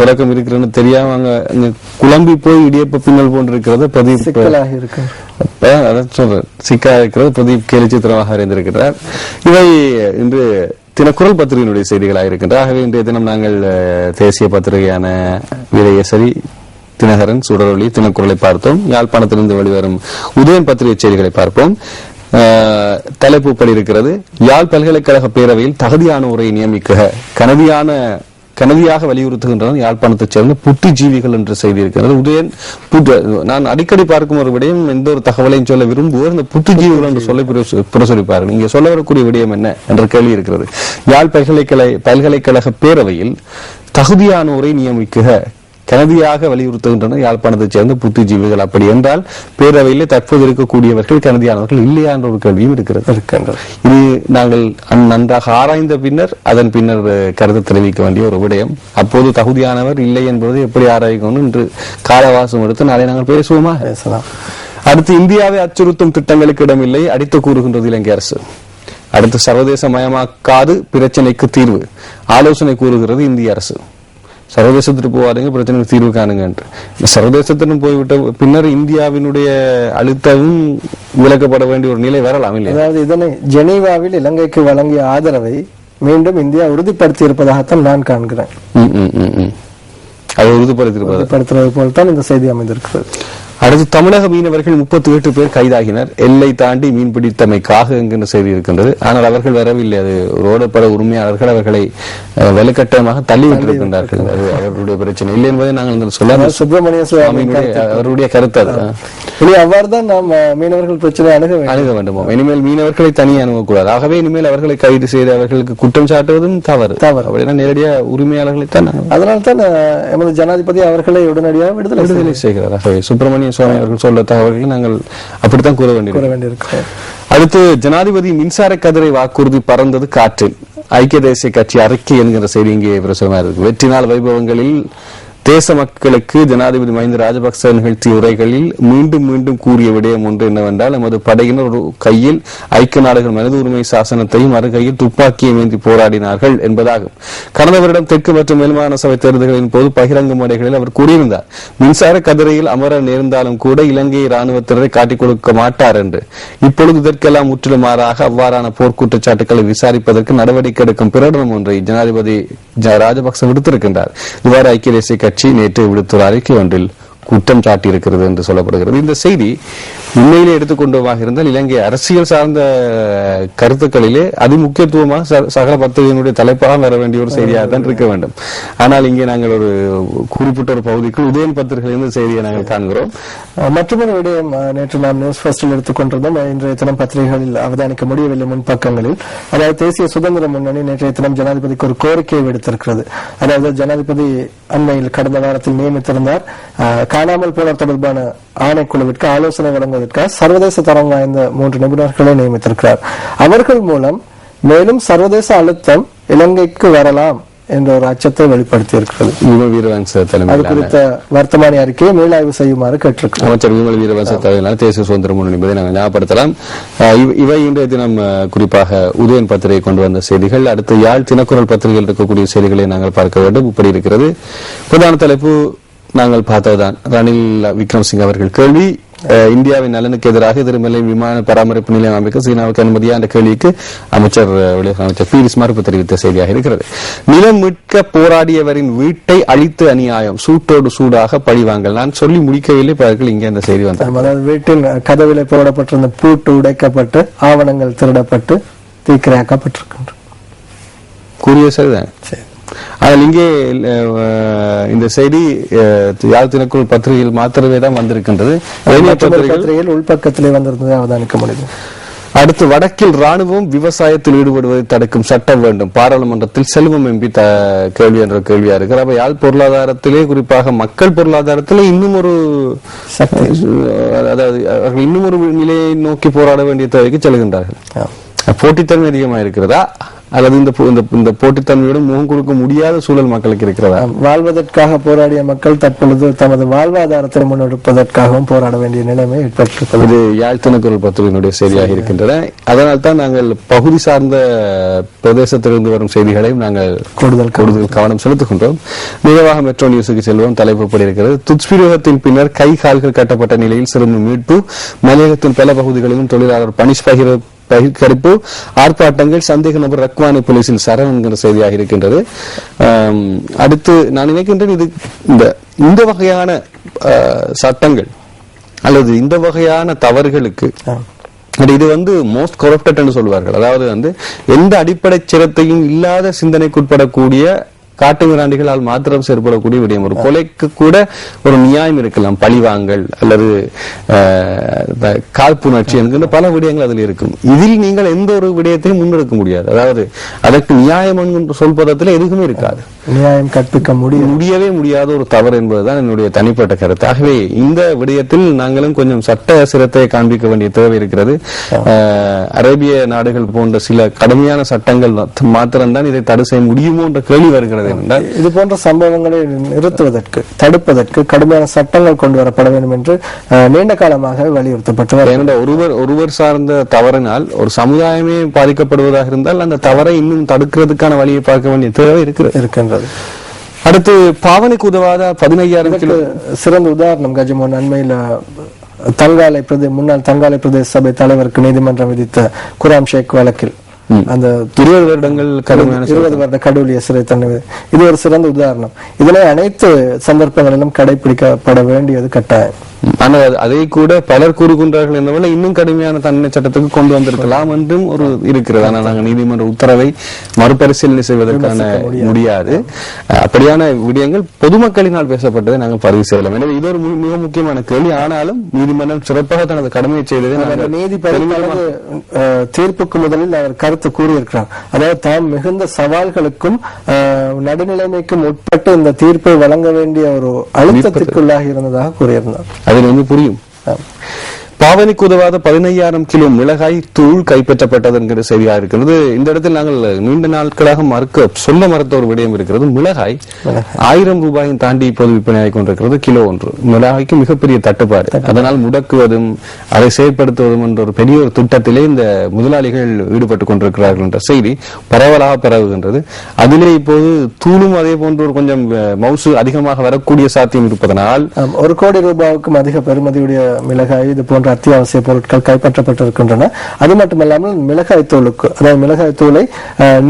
Speaker 1: தொடக்கம் இருக்கிறன்னு தெரியாம அங்க குழம்பி போய் இடியப்ப பின்னல் போன்றிருக்கிறது பிரதீப்
Speaker 2: சிக்கலாக இருக்கு.
Speaker 1: அதான் சொல்றேன், சிக்கலாக இருக்கிறது பிரதீப் கேலிச்சித்திரமாக அறிந்திருக்கிறார். இவை இன்று தினக்குரல் பத்திரிகையினுடைய செய்திகளாக இருக்கின்றன. ஆகவே இன்றைய தினம் நாங்கள் தேசிய பத்திரிகையான வீரகேசரி, தினகரன், சுடரொளி, தினக்குரலை பார்த்தோம். யாழ்ப்பாணத்திலிருந்து வெளிவரும் உதயன் பத்திரிகை செய்திகளை பார்ப்போம். தலைப்பு படி இருக்கிறது, யாழ் பல்கலைக்கழக பேரவையில் தகுதியானோரை நியமிக்க கனதியாக வலியுறுத்துகின்றனர் யாழ்ப்பாணத்தைச் சேர்ந்த புத்திஜீவிகள் என்ற செய்தி இருக்கிறது. உதயன் நான் அடிக்கடி பார்க்கும் ஒரு விடயம், எந்த ஒரு தகவலையும் சொல்ல விரும்புவோர் இந்த புத்திஜீவிகள் என்று சொல்ல பிரசுரிப்பார்கள். இங்கே சொல்ல வரக்கூடிய விடயம் என்ன என்ற கேள்வி இருக்கிறது. யாழ் பல்கலைக்கழக பேரவையில் தகுதியானோரை நியமிக்க கனதியாக வலியுறுத்துகின்றனர் யாழ்ப்பாணத்தைச் சேர்ந்த புத்திஜீவிகள். அப்படி என்றால் பேரவையில் தற்போது இருக்கக்கூடியவர்கள் கனதியானவர்கள் இல்லையா என்ற ஒரு கேள்வியும் இருக்கிறது. இது நாங்கள் நன்றாக ஆராய்ந்த பின்னர் அதன் பின்னர் கருத்து தெரிவிக்க வேண்டிய ஒரு விடயம். அப்போது தகுதியானவர் இல்லை என்பது எப்படி ஆராய்க்கணும் என்று காலவாசம் எடுத்து நாளை நாங்கள் பேசுவோமா? அடுத்து, இந்தியாவை அச்சுறுத்தும் திட்டங்களுக்கு இடமில்லை அடித்து கூறுகின்றது இலங்கை அரசு. அடுத்து, சர்வதேச மயமாக்காது பிரச்சனைக்கு தீர்வு ஆலோசனை கூறுகிறது இந்திய அரசு. சர்வதேசத்திற்கு போவாதீங்க, பிரச்சனைக்கு தீர்வு காணுங்க என்று. சர்வதேசத்திலும் போய்விட்ட பின்னர் இந்தியாவினுடைய அழுத்தமும் விலக்கப்பட வேண்டிய ஒரு நிலை வரலாம் இல்லை?
Speaker 2: அதாவது இதனை ஜெனீவாவில் இலங்கைக்கு வழங்கிய ஆதரவை மீண்டும் இந்தியா உறுதிப்படுத்தி இருப்பதாகத்தான் நான் காண்கிறேன்.
Speaker 1: அதை உறுதிப்படுத்துவது
Speaker 2: போல்தான் இந்த செய்தி அமைந்திருக்கிறது.
Speaker 1: அடுத்து, தமிழக மீனவர்கள் 38 பேர் கைதாகினர் எல்லை தாண்டி மீன்பிடித்தமைக்காக என்கின்ற செய்தி இருக்கின்றது. ஆனால் அவர்கள் வரவில்லை. அது ரோடப்பட உரிமையாளர்கள் அவர்களை வலுக்கட்டாயமாக தள்ளிவிட்டிருக்கின்றார்கள். அது அவர்களுடைய பிரச்சனை இல்லை என்பதை நாங்கள் சொல்ல
Speaker 2: சுப்பிரமணிய சுவாமி
Speaker 1: அவருடைய கருத்து.
Speaker 2: அவ்வாறுதான் நாம் மீனவர்கள் பிரச்சனை அணுக வேண்டும்.
Speaker 1: இனிமேல் மீனவர்களை தனியே அணுகக்கூடாது. ஆகவே இனிமேல் அவர்களை கைது செய்து அவர்களுக்கு குற்றம் சாட்டுவதும் தவறு. அப்படின்னா நேரடியாக உரிமையாளர்களை தான்.
Speaker 2: அதனால்தான் எமது ஜனாதிபதி அவர்களை உடனடியாக விடுதலை
Speaker 1: செய்கிறார். ஆகவே சுப்பிரமணிய சுவாமி அவர்கள் சொல்ல தகவல்களை நாங்கள் அப்படித்தான் கூற வேண்டியிருக்கிறோம். அடுத்து, ஜனாதிபதி மின்சார கதிரை வாக்குறுதி பறந்தது காற்றில். ஐக்கிய தேசிய கட்சி அறிக்கை என்கிற செய்தி இங்கே பிரசுரமாக இருக்கு. வெற்றி நாள் வைபவங்களில் தேச மக்களுக்கு ஜனாதிபதி மஹிந்த ராஜபக்ச நிகழ்த்திய உரைகளில் மீண்டும் மீண்டும் கூறிய விடயம் ஒன்று என்னவென்றால், எமது படையினர் ஒரு கையில் ஐக்கிய நாடுகள் மனித உரிமை சாசனத்தையும் மறு கையில் துப்பாக்கியை ஏந்தி போராடினார்கள் என்பதாகும். கடந்த வருடம் தெற்கு மற்றும் மேல்மாகாண சபை தேர்தல்களின் போது பகிரங்க மேடைகளில் அவர் கூறியிருந்தார், மின்சார கதிரையில் அமர நேர்ந்தாலும் கூட இலங்கை ராணுவத்தினரை காட்டிக் கொடுக்க மாட்டார் என்று. இப்பொழுது இதற்கெல்லாம் முற்றிலும் மாறாக அவ்வாறான போர்க்குற்றச்சாட்டுகளை விசாரிப்பதற்கு நடவடிக்கை எடுக்கும் பிரகடனம் ஒன்றை ஜனாதிபதி ராஜபக்ச விடுத்திருக்கின்றார். இவ்வாறு ஐக்கிய தேசிய கட்சி நேற்று விடுத்துள்ள அறிக்கை ஒன்றில் குற்றம் சாட்டியிருக்கிறது என்று சொல்லப்படுகிறது. இந்த செய்தி உண்மையிலே எடுத்துக்கொண்டதாக இருந்தால் இலங்கை அரசியல் சார்ந்த கருத்துக்களிலே அதி முக்கியத்துவமாக சகல பத்திரிகையினுடைய தலைப்பாக வர வேண்டிய ஒரு செய்தியாக தான் இருக்க வேண்டும். ஆனால் இங்கே நாங்கள் ஒரு குறிப்பிட்ட ஒரு பகுதிக்கு உதயன் பத்திரிகையிலிருந்து செய்தியை நாங்கள் காண்கிறோம்.
Speaker 2: மற்றொரு விடயம் நேற்று நாம் நியூஸ் ஃபர்ஸ்டில் எடுத்துக்கொண்டிருந்தோம். இன்றைய தினம் பத்திரிகைகளில் அவதானிக்க முடியவில்லை முன்பக்கங்களில். அதாவது தேசிய சுதந்திர முன்னணி நேற்றைய தினம் ஜனாதிபதிக்கு ஒரு கோரிக்கையை விடுத்திருக்கிறது. அதாவது ஜனாதிபதி அண்மையில் கடந்த வாரத்தில் நியமித்திருந்தார் காணாமல் போனோர் தொடர்பான ஆணைக்குழுவிற்கு ஆலோசனை வழங்குவதற்காக சர்வதேச தரம் வாய்ந்த 3 நிபுணர்களை நியமித்திருக்கிறார். அவர்கள் மூலம் மேலும் சர்வதேச அழுத்தம் இலங்கைக்கு வரலாம் என்ற ஒரு அச்சத்தை வெளிப்படுத்தி இருக்கிறது. அது குறித்த வர்த்தமானி அறிக்கையை மேலாய்வு செய்யுமாறு கேட்டிருக்கிறார்.
Speaker 1: அமைச்சர் விமல் வீரவன்ச தலைமையிலான தேசிய சுதந்திர முன்னணி என்பதை நாங்கள் ஞாபகப்படுத்தலாம். இவை இன்றைய தினம் குறிப்பாக உதயன் பத்திரிகை கொண்டு வந்த செய்திகள். அடுத்து, யாழ் தினக்குரல் பத்திரிகையில் இருக்கக்கூடிய செய்திகளை நாங்கள் பார்க்க வேண்டும். இப்படி இருக்கிறது. பிரதான தலைப்பு நாங்கள் பார்த்ததுதான். ரணில் விக்ரமசிங்க அவர்கள் கேள்வி, இந்தியாவின் நலனுக்கு எதிராக திருமலை விமான பராமரிப்பு நிலையம் அமைக்க சீனாவுக்கு அனுமதியா என்ற கேள்விக்கு அமைச்சர் பீரிஸ் மறுப்பு தெரிவித்த செய்தியாக இருக்கிறது. நிலம் மீட்க போராடியவரின் வீட்டை அழித்து அநியாயம், சூட்டோடு சூடாக பழிவாங்கல். நான் சொல்லி முடிக்கவில்லை, அவர்கள் இங்கே அந்த செய்தி வந்தார்.
Speaker 2: அதாவது வீட்டின் கதவிலே போடப்பட்டிருந்த பூட்டு உடைக்கப்பட்டு ஆவணங்கள் திருடப்பட்டு தீக்கிரையாக்கப்பட்டிருக்கின்றன.
Speaker 1: கூறிய சரிதான். ஆனால் இங்கே இந்த செய்தி யாழ் தினக்குரல் பத்திரிகையில் மாத்திரமே தான் வந்திருக்கின்றது.
Speaker 2: பத்திரிகையில் உள்பக்கத்திலே வந்திருந்ததை அவதானிக்க முடியும்.
Speaker 1: அடுத்து, வடக்கில் ராணுவம் விவசாயத்தில் ஈடுபடுவதை தடுக்கும் சட்டம் வேண்டும். பாராளுமன்றத்தில் செல்வம் எம்பி கேள்வி என்ற கேள்வியா இருக்கு. அப்ப யாழ் பொருளாதாரத்திலே, குறிப்பாக மக்கள் பொருளாதாரத்திலே இன்னும் ஒரு அதாவது அவர்கள் இன்னும் ஒரு நிலையை நோக்கி போராட வேண்டிய தேவைக்கு செல்கின்றார்கள். போட்டித்தன்மை அதிகமாக இருக்கிறதா அல்லது இந்த போட்டித்தன்மையோடு முகம் கொடுக்க முடியாத சூழல் மக்களுக்கு இருக்கிறதா?
Speaker 2: வாழ்வதற்காக போராடிய மக்கள் தற்பொழுது தமது வாழ்வாதாரத்தை முன்னெடுப்பதற்காகவும் போராட வேண்டிய நிலைமை ஏற்பட்டிருக்கிறது.
Speaker 1: இது யாழ்த்தனக்குரல் பத்திரிகையினுடைய செய்தியாக இருக்கின்றன. அதனால் தான் நாங்கள் பகுதி சார்ந்த பிரதேசத்திலிருந்து வரும் செய்திகளையும் நாங்கள் கூடுதல் கவனம் செலுத்துகின்றோம். நிறைவாக மெட்ரோ நியூஸுக்கு செல்வோம். தலைப்பு இருக்கிறது. துஷ்பிரயோகத்தின் பின்னர் கை கால்கள் கட்டப்பட்ட நிலையில் சிறுமி மீட்பு, மலையகத்தின் பல பகுதிகளிலும் தொழிலாளர் பகிர்கரிப்பு, ஆர்ப்பாட்டங்கள், சந்தேக நபர் ரக்வானி போலீசில் சரண் என்கிற செய்தியாக இருக்கின்றது. அடுத்து நான் நினைக்கின்றேன், இது இந்த வகையான சட்டங்கள் அல்லது இந்த வகையான தவறுகளுக்கு இது மோஸ்ட் கரப்டட் என்று சொல்வார்கள். அதாவது எந்த அடிப்படை சிரத்தையும் இல்லாத சிந்தனைக்குட்படக்கூடிய காட்டு மிராண்டிகளால் மாத்திரம் செயற்படக்கூடிய விடயம். ஒரு கொலைக்கு கூட ஒரு நியாயம் இருக்கலாம், பழிவாங்கல் அல்லது காழ்ப்புணர்ச்சி என்கின்ற பல விடயங்கள் அதில் இருக்கும். இதில் நீங்கள் எந்த ஒரு விடயத்தையும் முன்னெடுக்க முடியாது. அதாவது அதற்கு நியாயம் என்று சொல்வதத்தில் எதுவுமே இருக்காது.
Speaker 2: நியாயம் கற்பிக்க
Speaker 1: முடியவே முடியாத ஒரு தவறு என்பதுதான் என்னுடைய தனிப்பட்ட கருத்து. ஆகவே இந்த விடயத்தில் நாங்களும் கொஞ்சம் சட்ட சிரத்தையை காண்பிக்க வேண்டிய தேவை இருக்கிறது. அரேபிய நாடுகள் போன்ற சில கடுமையான சட்டங்கள் மாத்திரம்தான் இதை தடை செய்ய முடியுமோ என்ற கேள்வி வருகிறது.
Speaker 2: இது போன்ற சம்பவங்களை நிறுத்துவதற்கு, தடுப்பதற்கு கடுமையான சட்டங்கள் கொண்டு வரப்பட வேண்டும் என்று நீண்ட காலமாக வலியுறுத்தப்பட்டு,
Speaker 1: ஒருவர் சார்ந்த தவறினால் ஒரு சமுதாயமே பாதிக்கப்படுவதாக இருந்தால் அந்த தவறை இன்னும் தடுக்கிறதுக்கான வழியை பார்க்க வேண்டிய தேவை இருக்கின்றது. அடுத்து பாவனைக்கு உதவாத 15,000 கிலோ
Speaker 2: சிறந்த உதாரணம் கஜமோன் அண்மையில் முன்னாள் தங்காலை பிரதேச சபை தலைவருக்கு நீதிமன்றம் விதித்த குராம் ஷேக் வழக்கில் அந்த
Speaker 1: 20 வருடங்கள்
Speaker 2: 20 வருட கடூழிய சிறை தண்டனை, இது ஒரு சிறந்த உதாரணம். இதனை அனைத்து சந்தர்ப்பங்களிலும் கடைபிடிக்கப்பட வேண்டியது கட்டாயம்.
Speaker 1: ஆனால் அதை கூட பலர் கூறுகின்றார்கள் என்னவெல்ல இன்னும் கடுமையான தண்டனை சட்டத்துக்கு கொண்டு வந்திருக்கலாம் என்றும் ஒரு இருக்கிறது. ஆனால் நாங்கள் நீதிமன்ற உத்தரவை மறுபரிசீலனை செய்வதற்கான முடியாது. அப்படியான விடயங்கள் பொதுமக்களினால் பேசப்பட்டதை நாங்கள் பதிவு செய்யலாம். எனவே இது ஒரு மிக முக்கியமான கேள்வி. ஆனாலும் நீதிமன்றம் சிறப்பாக தனது கடமையை செய்ததை
Speaker 2: நீதிபதி தீர்ப்புக்கு முதலில் அவர் கருத்து கூறியிருக்கிறார். அதாவது தாம் மிகுந்த சவால்களுக்கும் நடுநிலைமைக்கும் உட்பட்டு இந்த தீர்ப்பை வழங்க வேண்டிய ஒரு அழுத்தத்திற்குள்ளாகி இருந்ததாக கூறியிருந்தார்.
Speaker 1: அதில் புரியும். பாவனைக்கு உதவாத 15,000 கிலோ மிளகாய் தூள் கைப்பற்றப்பட்டது என்கிற செய்தியாக இருக்கிறது. இந்த இடத்தில் நாங்கள் நீண்ட நாட்களாக சொல்ல மறுத்த ஒரு விடயம் இருக்கிறது. மிளகாய் 1000 ரூபாயும் தாண்டி இப்போது விற்பனையாகி கொண்டிருக்கிறது கிலோ ஒன்று. மிளகாய்க்கு மிகப்பெரிய தட்டுப்பாடு. அதனால் முடக்குவதும் அதை செயற்படுத்துவதும் என்ற ஒரு பெரிய ஒரு திட்டத்திலே இந்த முதலாளிகள் ஈடுபட்டுக் கொண்டிருக்கிறார்கள் என்ற செய்தி பரவலாக பரவுகின்றது. அதிலே இப்போது தூளும் அதே போன்று ஒரு கொஞ்சம் மவுசு அதிகமாக வரக்கூடிய சாத்தியம் இருப்பதனால்
Speaker 2: 1 கோடி ரூபாய்க்கும் அதிக பெறுமதியுடைய மிளகாய் இது போன்ற அத்தியாவசிய பொருட்கள் கைப்பற்றப்பட்டிருக்கின்றன. அது மட்டுமல்லாமல் மிளகாய் தூளுக்கு, அதாவது மிளகாய் தூளை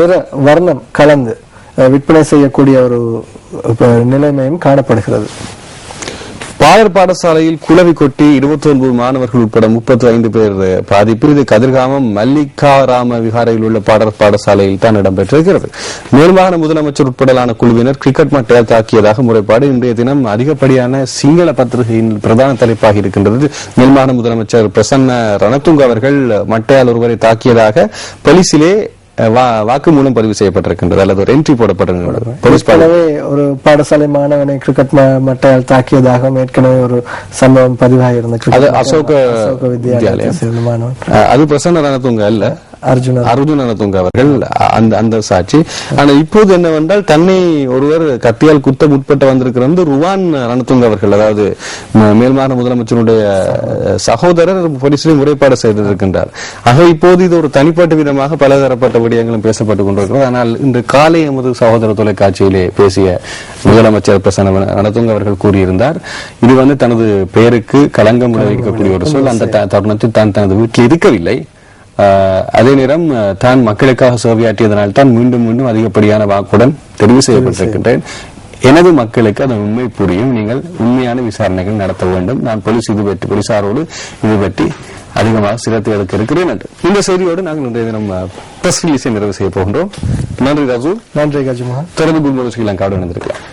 Speaker 2: நிற வர்ணம் கலந்து விற்பனை செய்யக்கூடிய ஒரு நிலைமையும் காணப்படுகிறது.
Speaker 1: பாலர் பாடசாலையில் குளவி கொட்டி 29 மாணவர்கள் உட்பட 35 பேர் பாதிப்பு. இது கதிர்காமம் மல்லிகாராம விகாரையில் உள்ள பாலர் பாடசாலையில் தான் இடம்பெற்றிருக்கிறது. மேல்மாகாண முதலமைச்சர் உட்படலான குழுவினர் கிரிக்கெட் மட்டையால் தாக்கியதாக முறைப்பாடு. இன்றைய தினம் அதிகப்படியான சிங்கள பத்திரிகையின் பிரதான தலைப்பாக இருக்கின்றது. மேல்மாகாண முதலமைச்சர் பிரசன்ன ரணதுங்க அவர்கள் மட்டையால் ஒருவரை தாக்கியதாக போலீசிலே வாக்குமூலம் பதிவு செய்யப்பட்டிருக்கின்றது அல்லது ஒரு என்ட்ரி போடப்பட்டிருக்கிறது.
Speaker 2: ஒரு பாடசாலை மாணவனை கிரிக்கெட் மட்டையால் தாக்கியதாக ஏற்கனவே ஒரு சம்பவம் பதிவாக இருந்தது.
Speaker 1: அது அசோக வித்யாலயம். அது பிரசன்ன ரணதுங்க அல்ல, அர்ஜுன் ரணதுங்க அவர்கள் அந்த சாட்சி. ஆனால் இப்போது என்னவென்றால் தன்னை ஒருவர் கத்தியால் குத்த முற்பட்டு வந்திருக்கிறது ருவான் ரணதுங்க அவர்கள், அதாவது மேல்மாகாண முதலமைச்சருடைய சகோதரர் போலீசிலே முறைப்பாடு செய்திருக்கின்றார். ஆக இப்போது இது ஒரு தனிப்பட்ட விதமாக பலதரப்பட்ட விடயங்களும் பேசப்பட்டுக் கொண்டிருக்கிறது. ஆனால் இன்று காலை எமது சகோதர தொலைக்காட்சியிலே பேசிய முதலமைச்சர் பிரசன்ன ரணதுங்க அவர்கள் கூறியிருந்தார், இது தனது பெயருக்கு களங்கம் விளைவிக்கக்கூடிய ஒரு சொல். அந்த தருணத்தில் தான் தனது வீட்டில் இருக்கவில்லை. அதே நேரம் தான் மக்களுக்காக சேவையாற்றியதனால் தான் மீண்டும் மீண்டும் அதிகப்படியான வாக்குடன் தெரிவு செய்யப்பட்டிருக்கின்றேன். எனது மக்களுக்கு அது உண்மை புரியும். நீங்கள் உண்மையான விசாரணைகள் நடத்த வேண்டும். நான் போலீசாரோடு இது பற்றி அதிகமாக சிரத்தை எடுக்க இருக்கிறேன் என்று இந்த செய்தியோடு நாங்கள் இன்றைய தினம் பிரஸ் ரிலீஸை நிறைவு செய்ய போகின்றோம். நன்றி ராஜு.
Speaker 2: நன்றி கஜுமா.
Speaker 1: தொடர்ந்து ஸ்ரீலங்காவோடு இணைந்திருக்கலாம்.